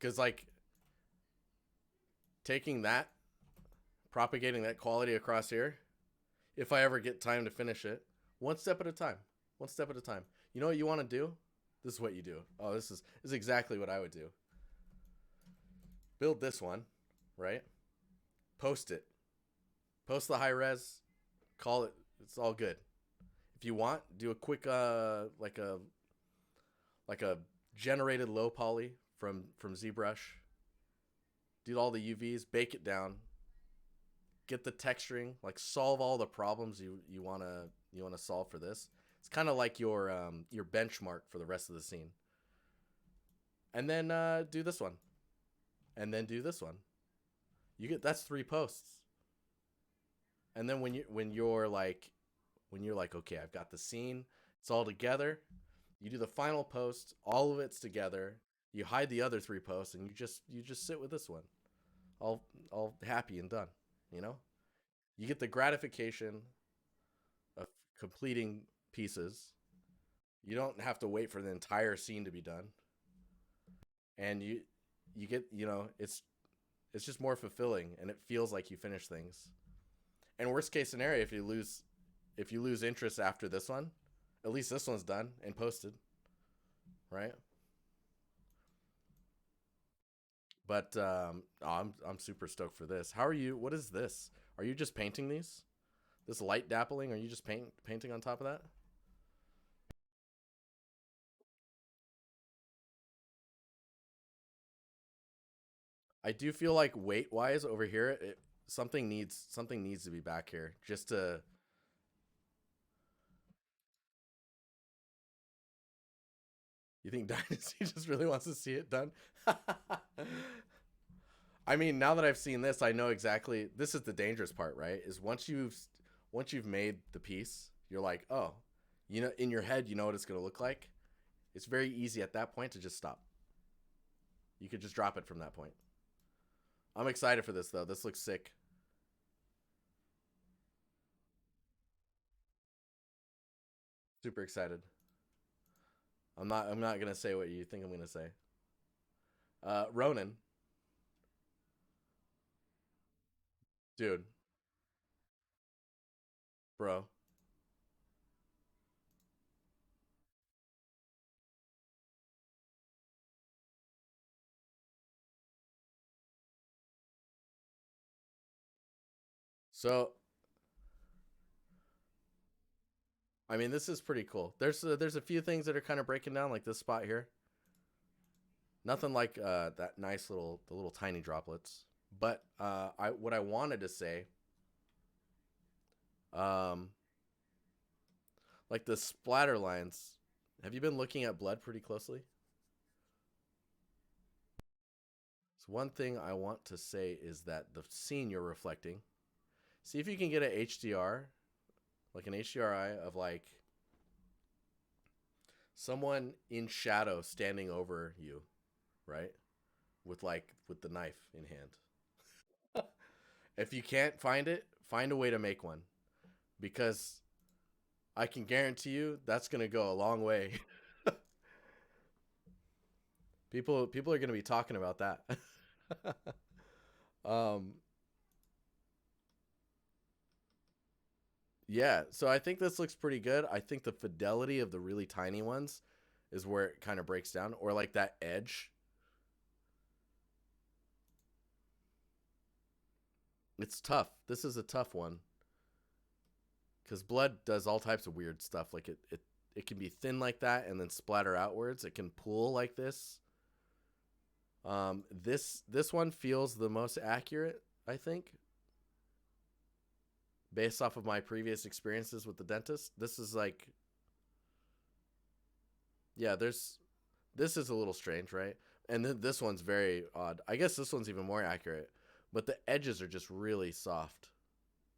Cause like taking that, propagating that quality across here, if I ever get time to finish it, one step at a time. One step at a time. You know what you want to do? This is what you do. Oh, this is exactly what I would do. Build this one, right? Post it. Post the high res. Call it. It's all good. If you want, do a quick like a generated low poly from ZBrush. Do all the UVs. Bake it down. Get the texturing. Like solve all the problems you wanna solve for this. It's kind of like your benchmark for the rest of the scene. And then do this one, and then do this one. That's 3 posts. And then when you're like okay, I've got the scene, it's all together. You do the final post, all of it's together. You hide the other 3 posts, and you just sit with this one, all happy and done. You know, you get the gratification of completing pieces. You don't have to wait for the entire scene to be done, and you get it's just more fulfilling, and it feels like you finish things. And worst case scenario, if you lose interest after this one, at least this one's done and posted, right? But I'm super stoked for this. How are you? What is this? Are you just painting these? This light dappling? Are you just painting on top of that? I do feel like weight wise over here, something needs to be back here just to. You think Dynasty just really wants to see it done? I mean, now that I've seen this, I know exactly. This is the dangerous part, right? Is once you've made the piece, you're like, oh, in your head, you know what it's gonna look like. It's very easy at that point to just stop. You could just drop it from that point. I'm excited for this though. This looks sick. Super excited. I'm not gonna say what you think I'm gonna say. Ronan, dude, bro. So, I mean, this is pretty cool. There's a few things that are kind of breaking down, like this spot here. Nothing like that nice little the little tiny droplets. But I what I wanted to say, um, like the splatter lines. Have you been looking at blood pretty closely? So one thing I want to say is that the scene you're reflecting. See if you can get an HDR, like an HDRI of like someone in shadow standing over you, right? With the knife in hand. If you can't find it, find a way to make one because I can guarantee you that's going to go a long way. People are going to be talking about that. um yeah, so I think this looks pretty good. I think the fidelity of the really tiny ones is where it kind of breaks down, or like that edge. It's tough. This is a tough one because blood does all types of weird stuff. Like it can be thin like that and then splatter outwards. It can pool like this. This one feels the most accurate, I think, based off of my previous experiences with the dentist. This is like, yeah, this is a little strange, right? And then this one's very odd. I guess this one's even more accurate, but the edges are just really soft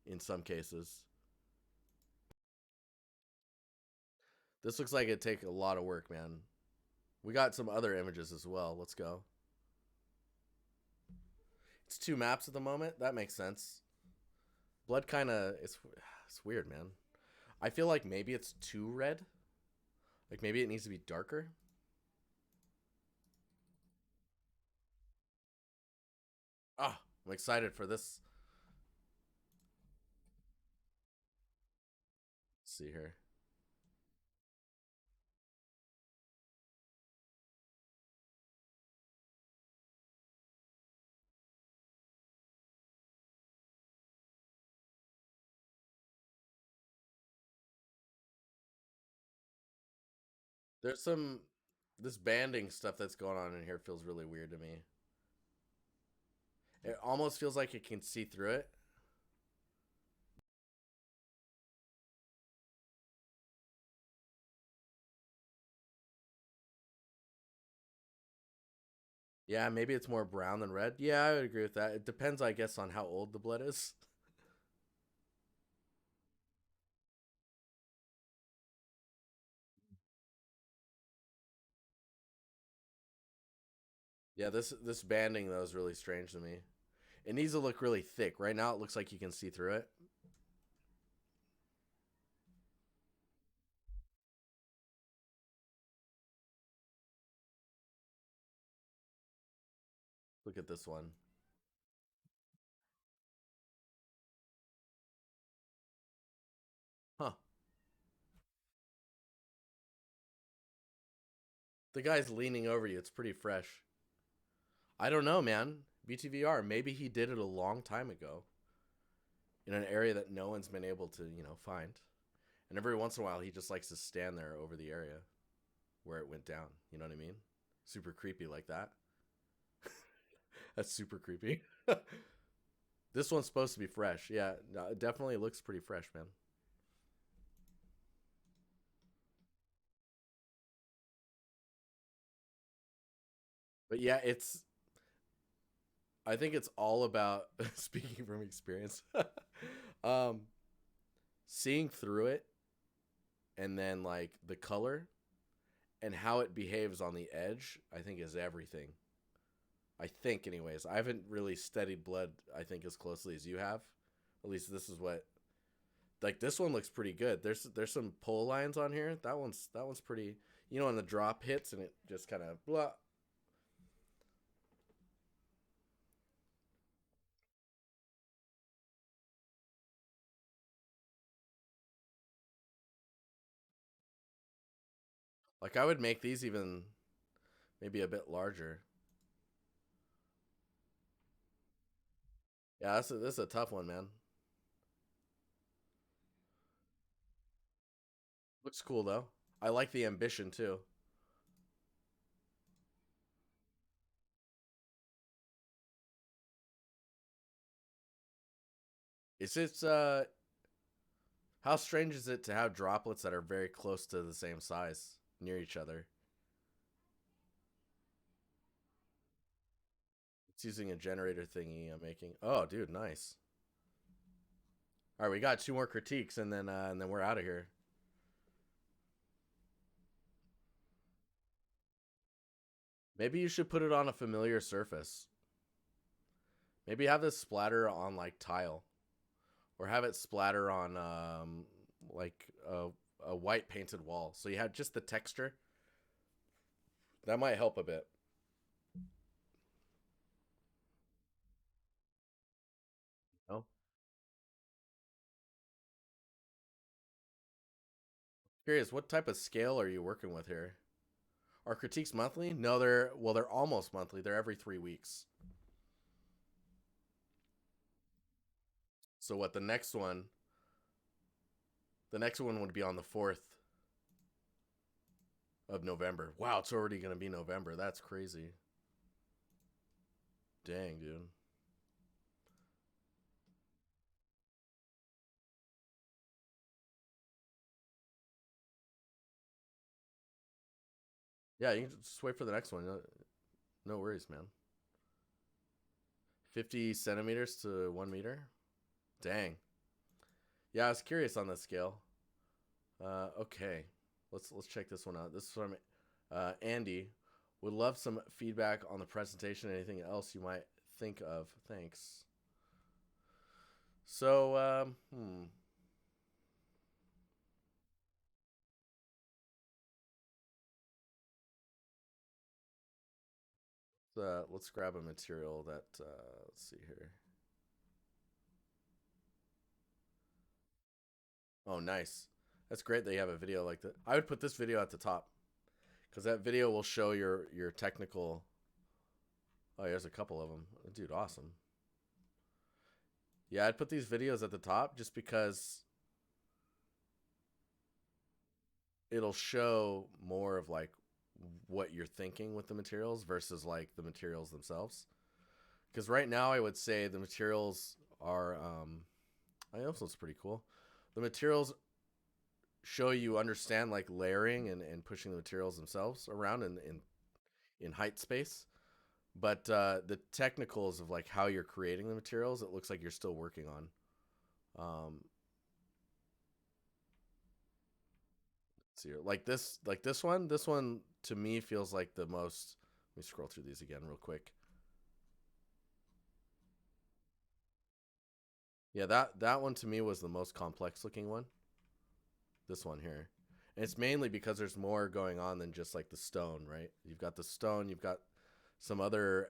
in some cases. This looks like it'd take a lot of work, man. We got some other images as well. Let's go. It's two maps at the moment. That makes sense. Blood kind of it's weird, man. I feel like maybe it's too red. Like maybe it needs to be darker. Ah, I'm excited for this. Let's see here. There's some this banding stuff that's going on in here feels really weird to me. It almost feels like it can see through it. Yeah, maybe it's more brown than red. Yeah, I would agree with that. It depends, I guess, on how old the blood is. Yeah, this banding though is really strange to me. It needs to look really thick. Right now, it looks like you can see through it. Look at this one. Huh. The guy's leaning over you. It's pretty fresh. I don't know, man. BTVR. Maybe he did it a long time ago in an area that no one's been able to, find. And every once in a while, he just likes to stand there over the area where it went down. You know what I mean? Super creepy like that. That's super creepy. This one's supposed to be fresh. Yeah, no, it definitely looks pretty fresh, man. But yeah, I think it's all about speaking from experience. um, Seeing through it and then like the color and how it behaves on the edge, I think is everything. I think, anyways. I haven't really studied blood, I think, as closely as you have. At least this is what like this one looks pretty good. There's some pull lines on here. That one's pretty. When the drop hits and it just kind of blah. Like I would make these even maybe a bit larger. Yeah, this is a tough one, man. Looks cool though. I like the ambition too. Is it how strange is it to have droplets that are very close to the same size near each other? It's using a generator thingy I'm making. Oh, dude, nice. All right, we got two more critiques and then we're out of here. Maybe you should put it on a familiar surface. Maybe have this splatter on like tile, or have it splatter on like a white painted wall. So you have just the texture. That might help a bit. Oh, curious, what type of scale are you working with here? Are critiques monthly? No, they're almost monthly. They're every 3 weeks. So what the next one would be on the 4th of November. Wow, it's already gonna be November. That's crazy. Dang, dude. Yeah, you can just wait for the next one. No worries, man. 50 centimeters to 1 meter. Dang. Yeah, I was curious on the scale. Okay, let's check this one out. This is from Andy. Would love some feedback on the presentation. Anything else you might think of? Thanks. So, let's grab a material that. Let's see here. Oh, nice. That's great that you have a video like that. I would put this video at the top because that video will show your technical. Oh, there's a couple of them, dude. Awesome. Yeah, I'd put these videos at the top just because it'll show more of like what you're thinking with the materials versus like the materials themselves. Because right now, I would say the materials are. I also it's pretty cool. The materials show you understand like layering and pushing the materials themselves around in height space. But the technicals of like how you're creating the materials, it looks like you're still working on. Um, see, this one to me feels like the most. Let me scroll through these again real quick. Yeah, that one to me was the most complex looking one. This one here. And it's mainly because there's more going on than just like the stone, right? You've got the stone, you've got some other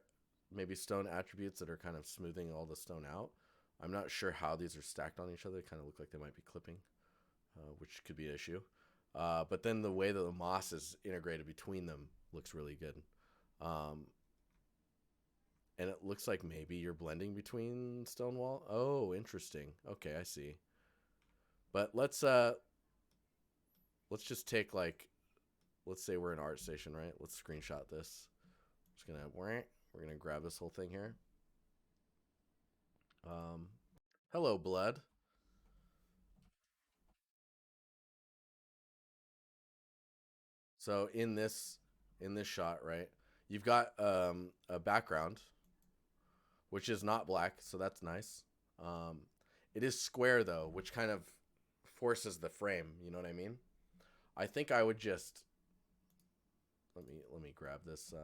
maybe stone attributes that are kind of smoothing all the stone out. I'm not sure how these are stacked on each other. They kind of look like they might be clipping, which could be an issue. But then the way that the moss is integrated between them looks really good. Um, and it looks like maybe you're blending between stone wall. Oh, interesting. Okay, I see. But let's just take like let's say we're in ArtStation, right? Let's screenshot this. Just gonna we're gonna grab this whole thing here. Um, hello, blood. So in this shot, right, you've got a background which is not black, so that's nice. Um, it is square though, which kind of forces the frame. You know what I mean? I think I would just let me grab this.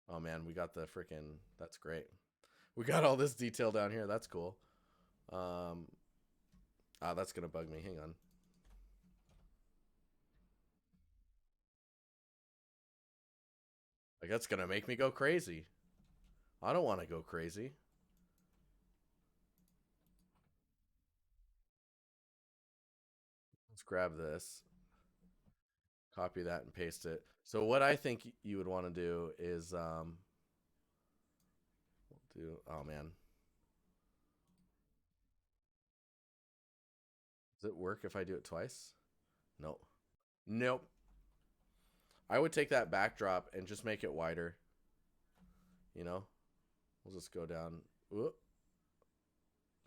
Oh man, we got the freaking. That's great. We got all this detail down here. That's cool. Um, that's gonna bug me. Hang on. Like that's gonna make me go crazy. I don't want to go crazy. Let's grab this, copy that, and paste it. So what I think you would want to do is do. Oh man, Does it work if I do it twice? Nope. Nope. I would take that backdrop and just make it wider. You know, we'll just go down. Whoop.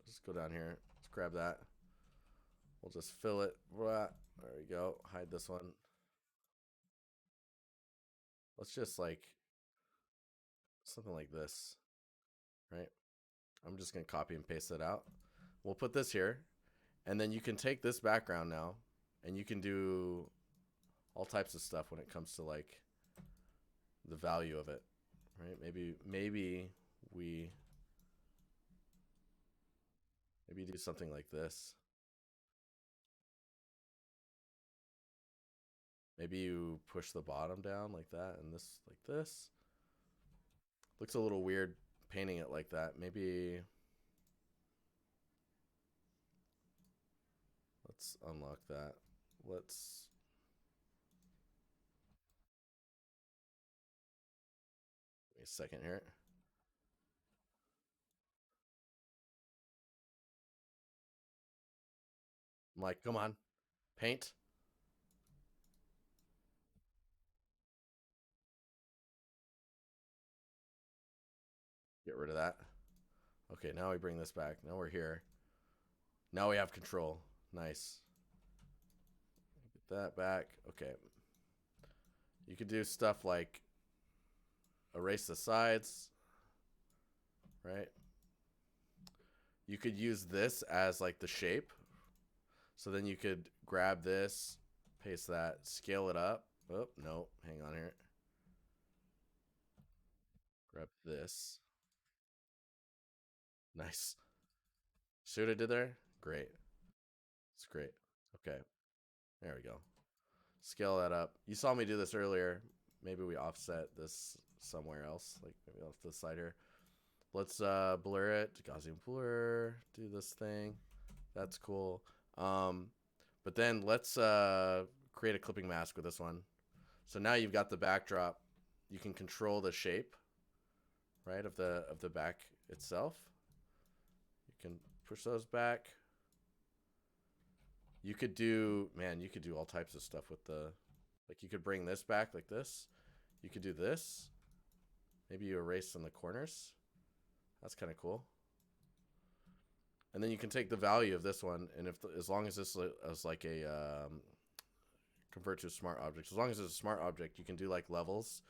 Just go down here. Let's grab that. We'll just fill it. There we go. Hide this one. Let's just like something like this, right? I'm just going to copy and paste it out. We'll put this here. And then you can take this background now and you can do all types of stuff when it comes to like the value of it, right? Maybe we do something like this. Maybe you push the bottom down like that and this like this. Looks a little weird painting it like that. Maybe let's unlock that. Let's Wait a second here. I'm like, come on, paint. Get rid of that. Okay, now we bring this back. Now we're here. Now we have control. Nice. Get that back. Okay. You could do stuff like erase the sides, right? You could use this as like the shape. So then you could grab this, paste that, scale it up. Oh, no, hang on here. Grab this. Nice. See what I did there? Great. It's great. Okay. There we go. Scale that up. You saw me do this earlier. Maybe we offset this somewhere else, like maybe off the side here. Let's blur it. Gaussian blur. Do this thing. That's cool. But then let's create a clipping mask with this one. So now you've got the backdrop. You can control the shape, right, of the back itself. You can push those back. You could do, man, you could do all types of stuff with the, like you could bring this back like this. You could do this. Maybe you erase some of the corners. That's kind of cool. And then you can take the value of this one, and if as long as this is like a convert to a smart object, as long as it's a smart object, you can do like levels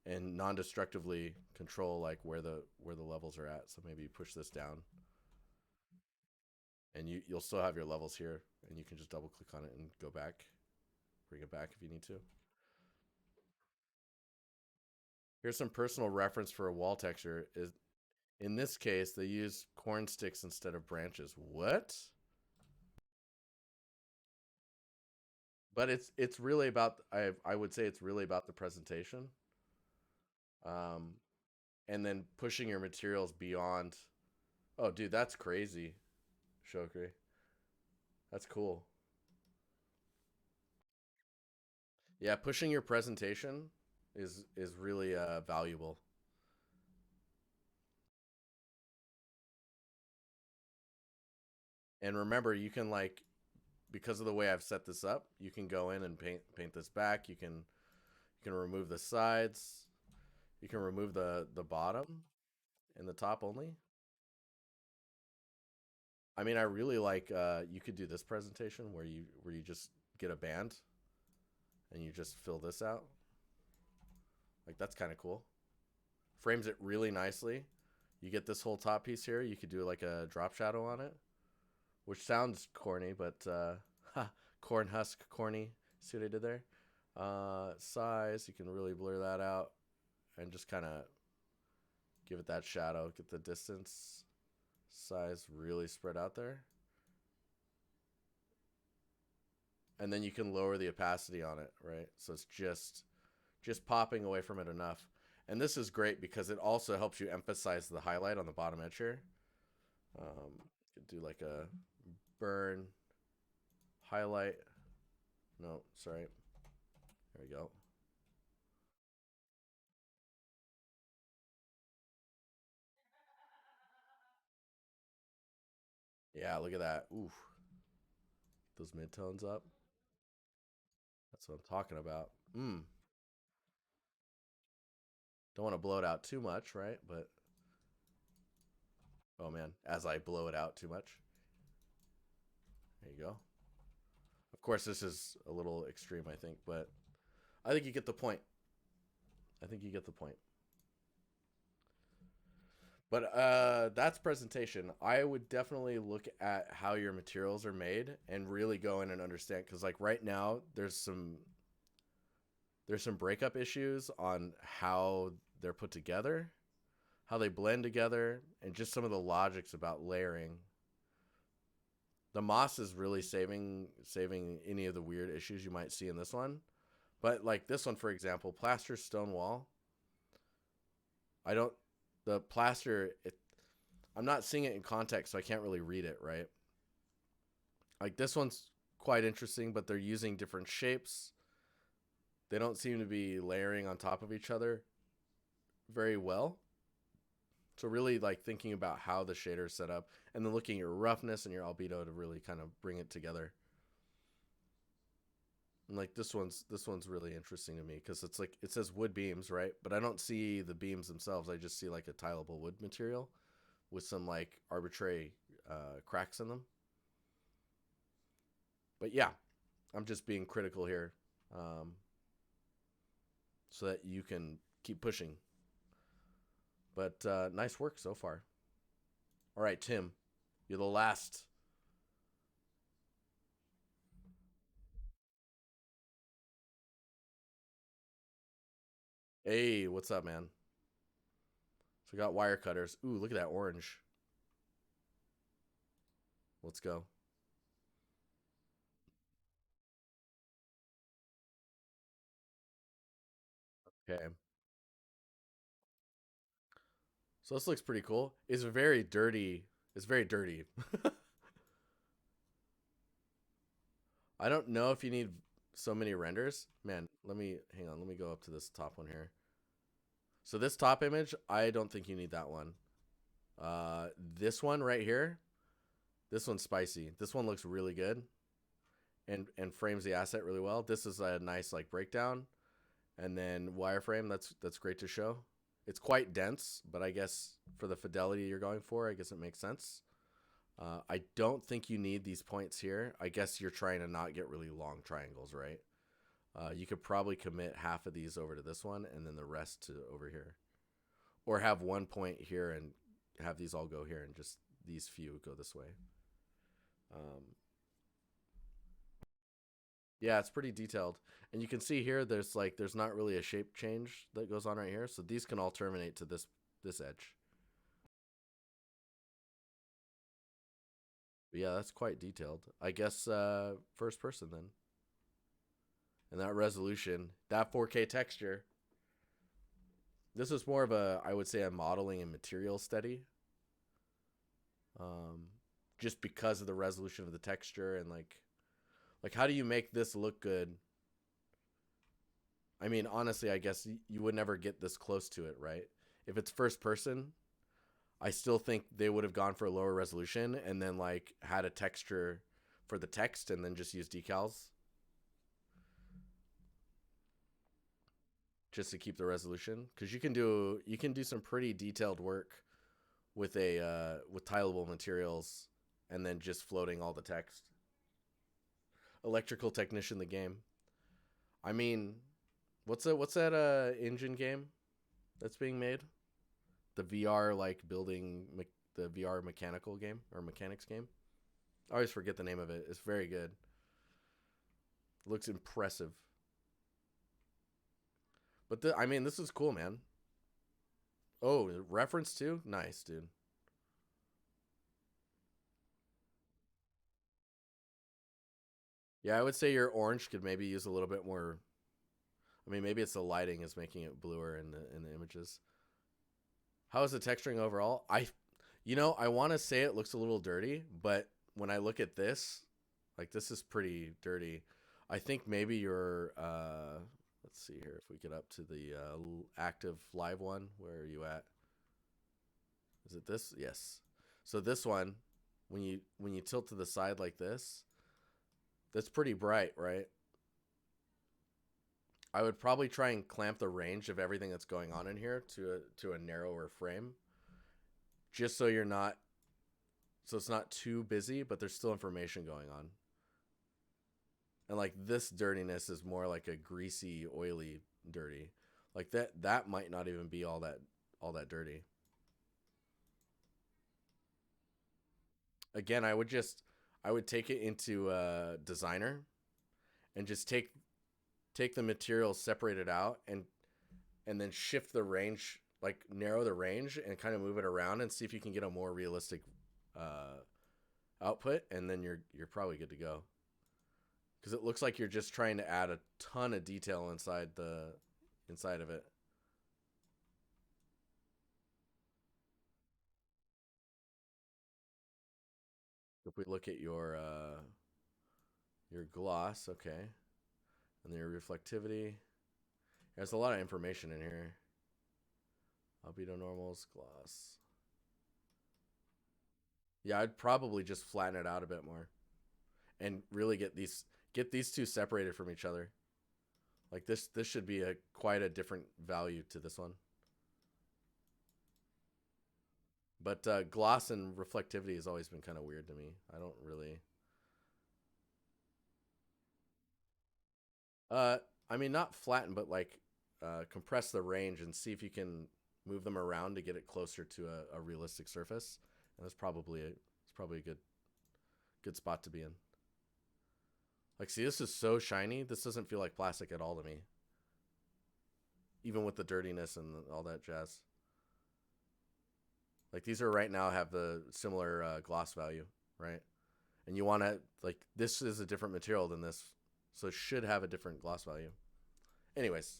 and non-destructively control like where the levels are at. So maybe you push this down, and you'll still have your levels here, and you can just double click on it and go back, bring it back if you need to. Here's some personal reference for a wall texture. Is in this case they use corn sticks instead of branches. What? But it's really about, I would say it's really about the presentation, um, and then pushing your materials beyond. Oh, dude, that's crazy, Shokri. That's cool. Yeah, pushing your presentation is really valuable. And remember, you can like, because of the way I've set this up, you can go in and paint this back. You can remove the sides. You can remove the bottom and the top only. I mean, I really like you could do this presentation where you just get a band and you just fill this out. Like that's kind of cool. Frames it really nicely. You get this whole top piece here. You could do like a drop shadow on it, which sounds corny, but corn husk corny. See what I did there? Size, you can really blur that out and just kind of give it that shadow. Get the distance, size really spread out there. And then you can lower the opacity on it, right? So it's just popping away from it enough. And this is great because it also helps you emphasize the highlight on the bottom edge here. You could do like a burn highlight. No, sorry. There we go. Yeah, look at that. Ooh, those midtones up. That's what I'm talking about. Don't want to blow it out too much, right? But oh man, as I blow it out too much. There you go. Of course, this is a little extreme, I think, but I think you get the point. I think you get the point. But that's presentation. I would definitely look at how your materials are made and really go in and understand, because like right now there's some breakup issues on how they're put together, how they blend together, and just some of the logics about layering. The moss is really saving any of the weird issues you might see in this one. But like this one, for example, plaster stone wall. I don't the plaster. I'm not seeing it in context, so I can't really read it right. Like this one's quite interesting, but they're using different shapes. They don't seem to be layering on top of each other very well. So really like thinking about how the shader is set up and then looking at your roughness and your albedo to really kind of bring it together. And like this one's really interesting to me because it's like it says wood beams, right? But I don't see the beams themselves. I just see like a tileable wood material with some like arbitrary cracks in them. But yeah, I'm just being critical here, so that you can keep pushing. But nice work so far. All right, Tim, you're the last. Hey, what's up, man? So we got wire cutters. Ooh, look at that orange. Let's go. Okay. So this looks pretty cool. It's very dirty. It's very dirty. I don't know if you need so many renders. Man, let me hang on. Let me go up to this top one here. So this top image, I don't think you need that one. This one right here, this one's spicy. This one looks really good and frames the asset really well. This is a nice like breakdown, and then wireframe. That's great to show. It's quite dense, but I guess for the fidelity you're going for, I guess it makes sense. I don't think you need these points here. I guess you're trying to not get really long triangles, right? You could probably commit half of these over to this one and then the rest to over here. Or have one point here and have these all go here and just these few go this way. Yeah, it's pretty detailed. And you can see here there's not really a shape change that goes on right here. So these can all terminate to this edge. But yeah, that's quite detailed. I guess first person then. And that resolution, that 4K texture. This is more of a, I would say, a modeling and material study. Um, just because of the resolution of the texture and like how do you make this look good? I mean, honestly, I guess you would never get this close to it, right? If it's first person, I still think they would have gone for a lower resolution and then like had a texture for the text and then just use decals just to keep the resolution, because you can do some pretty detailed work with with tileable materials and then just floating all the text. Electrical technician the game. I mean, what's that engine game that's being made? The VR like building the VR mechanical game or mechanics game. I always forget the name of it. It's very good. It looks impressive. But I mean, this is cool, man. Oh, reference too? Nice, dude. Yeah, I would say your orange could maybe use a little bit more. I mean, maybe it's the lighting is making it bluer in the images. How is the texturing overall? I want to say it looks a little dirty, but when I look at this, like this is pretty dirty. I think maybe your let's see here if we get up to the active live one. Where are you at? Is it this? Yes. So this one, when you tilt to the side like this, That's pretty bright, right? I would probably try and clamp the range of everything that's going on in here to a narrower frame, just so you're not so it's not too busy, but there's still information going on. And like this dirtiness is more like a greasy, oily dirty. Like that might not even be all that dirty. Again, I would take it into designer and just take the material, separate it out, and then shift the range, like narrow the range and kind of move it around and see if you can get a more realistic uh, output, and then you're probably good to go. Because it looks like you're just trying to add a ton of detail inside of it. If we look at your gloss, okay, and then your reflectivity, there's a lot of information in here. Albedo normals, gloss. Yeah, I'd probably just flatten it out a bit more, and really get these two separated from each other. Like this should be quite a different value to this one. But gloss and reflectivity has always been kind of weird to me. I don't really. Uh, I mean, not flatten, but like compress the range and see if you can move them around to get it closer to a realistic surface. And it's probably a good spot to be in. Like, see, this is so shiny. This doesn't feel like plastic at all to me, even with the dirtiness and all that jazz. Like these are right now have the similar gloss value, right? And you want to like this is a different material than this, so it should have a different gloss value. Anyways,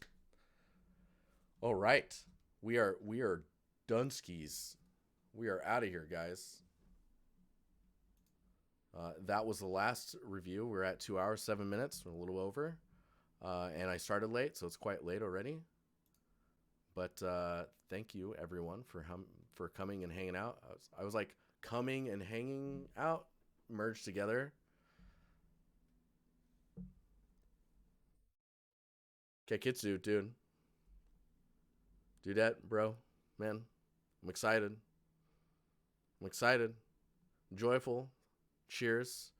all right, we are Dunskies. We are out of here, guys. That was the last review. We're at 2 hours 7 minutes, a little over, and I started late, so it's quite late already. But thank you everyone for coming and hanging out. I was like coming and hanging out merged together. Kekitsu, do that, bro, man. I'm excited. I'm excited, joyful. Cheers.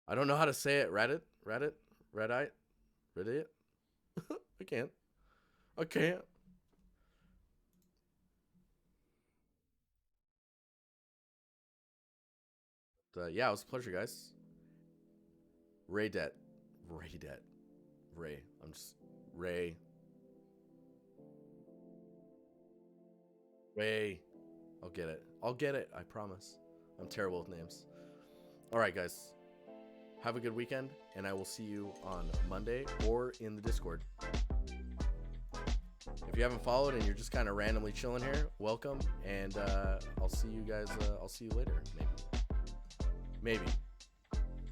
I don't know how to say it. Reddit, Reddite, Reddit. I can't. I can't. Yeah, it was a pleasure, guys. Ray Det. Ray Det. Ray. I'm just Ray. Ray. I'll get it. I'll get it. I promise. I'm terrible with names. All right, guys. Have a good weekend, and I will see you on Monday or in the Discord. If you haven't followed and you're just kind of randomly chilling here, welcome, and I'll see you guys. I'll see you later, maybe.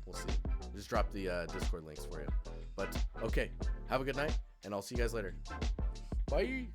We'll see. Just drop the Discord links for you. But okay, have a good night, and I'll see you guys later. Bye.